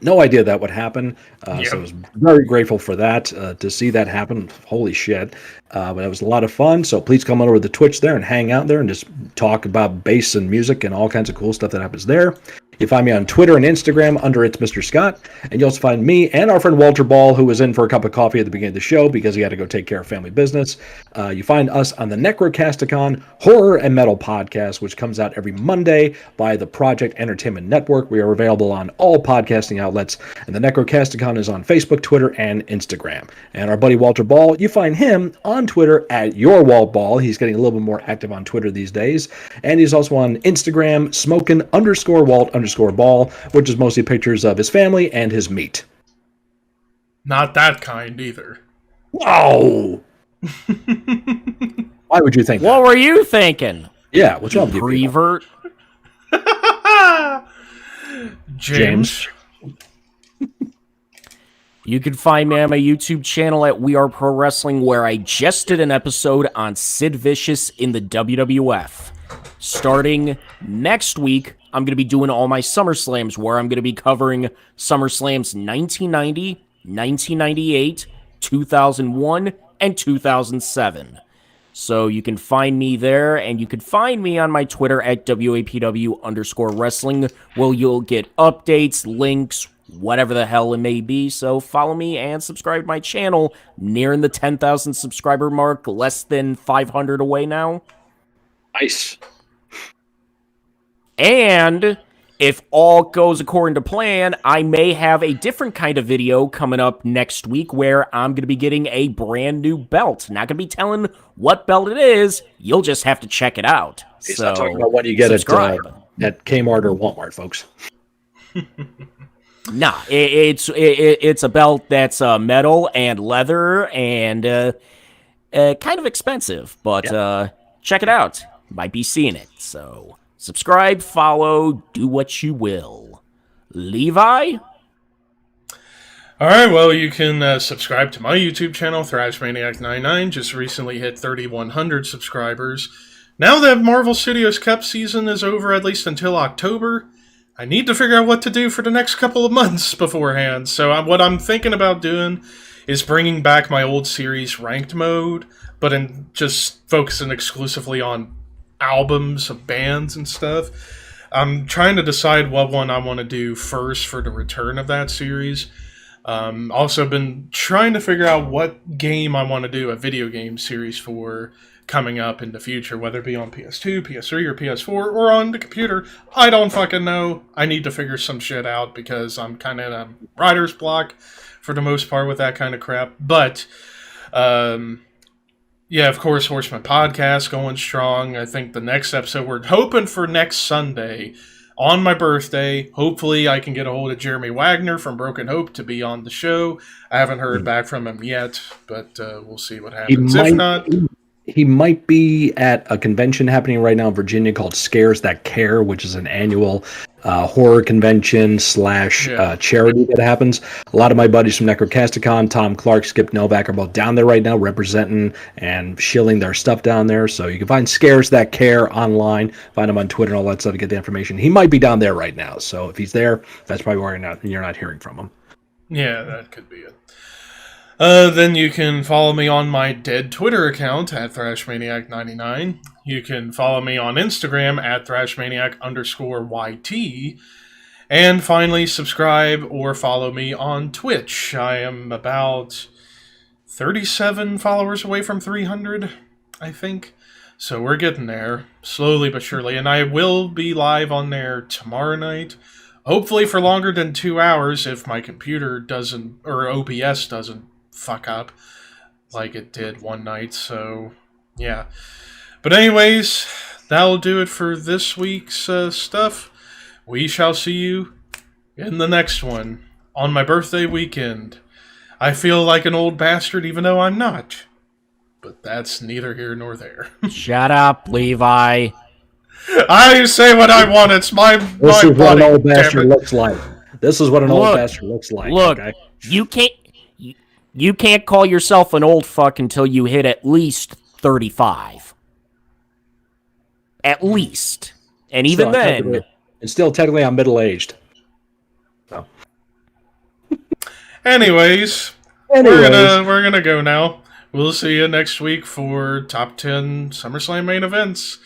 No idea that would happen. So I was very grateful for that, to see that happen. Holy shit. But it was a lot of fun. So please come on over to the Twitch there and hang out there and just talk about bass and music and all kinds of cool stuff that happens there. You find me on Twitter and Instagram under It's Mr. Scott. And you also find me and our friend Walter Ball, who was in for a cup of coffee at the beginning of the show because he had to go take care of family business. You find us on the Necrocasticon Horror and Metal Podcast, which comes out every Monday by the Project Entertainment Network. We are available on all podcasting outlets. And the Necrocasticon is on Facebook, Twitter, and Instagram. And our buddy Walter Ball, you find him on Twitter at YourWaltBall. He's getting a little bit more active on Twitter these days. And he's also on Instagram, smokin_Walt_Ball, which is mostly pictures of his family and his meat. Not that kind either. Whoa! Why would you think that? What were you thinking? Yeah, what's wrong with you people? Prevert? James. You can find me on my YouTube channel at We Are Pro Wrestling, where I just did an episode on Sid Vicious in the WWF. Starting next week, I'm going to be doing all my SummerSlams, where I'm going to be covering SummerSlams 1990, 1998, 2001, and 2007. So you can find me there, and you can find me on my Twitter at WAPW_wrestling, where you'll get updates, links, whatever the hell it may be. So follow me and subscribe to my channel. Nearing the 10,000 subscriber mark, less than 500 away now. Nice. And if all goes according to plan, I may have a different kind of video coming up next week where I'm going to be getting a brand new belt. Not going to be telling what belt it is. You'll just have to check it out. He's so, not talking about what you get at Kmart or Walmart, folks. Nah, it's a belt that's metal and leather and kind of expensive, but check it out. Might be seeing it. So subscribe, follow, do what you will. Levi? All right, well, you can subscribe to my YouTube channel, ThrashManiac99. Just recently hit 3,100 subscribers. Now that Marvel Studios Cup season is over, at least until October, I need to figure out what to do for the next couple of months beforehand. So what I'm thinking about doing is bringing back my old series ranked mode, but in just focusing exclusively on albums of bands and stuff. I'm trying to decide what one I want to do first for the return of that series. Also been trying to figure out what game I want to do a video game series for coming up in the future, whether it be on PS2, PS3, or PS4, or on the computer. I don't fucking know. I need to figure some shit out because I'm kind of in a writer's block for the most part with that kind of crap. But, yeah, of course, Horseman Podcast going strong. I think the next episode, we're hoping for next Sunday on my birthday. Hopefully I can get a hold of Jeremy Wagner from Broken Hope to be on the show. I haven't heard back from him yet, but we'll see what happens. If not... He might be at a convention happening right now in Virginia called Scares That Care, which is an annual horror convention / charity that happens. A lot of my buddies from Necrocasticon, Tom Clark, Skip Novak, are both down there right now representing and shilling their stuff down there. So you can find Scares That Care online, find him on Twitter and all that stuff to get the information. He might be down there right now. So if he's there, that's probably why you're not hearing from him. Yeah, that could be it. Then you can follow me on my dead Twitter account at ThrashManiac99. You can follow me on Instagram at ThrashManiac_YT. And finally, subscribe or follow me on Twitch. I am about 37 followers away from 300, I think. So we're getting there, slowly but surely. And I will be live on there tomorrow night. Hopefully for longer than 2 hours if my computer doesn't, or OBS doesn't, fuck up like it did one night. So yeah, but anyways, that'll do it for this week's stuff. We shall see you in the next one on my birthday weekend. I feel like an old bastard even though I'm not, but that's neither here nor there. Shut up, Levi. I say what I want. It's my This is what body, an old bastard damn it. looks like. This is what an old bastard looks like. Look, okay? you can't call yourself an old fuck until you hit at least 35. At least. And even then... And still, technically, I'm middle-aged. So. Anyways, we're gonna go now. We'll see you next week for top 10 SummerSlam main events.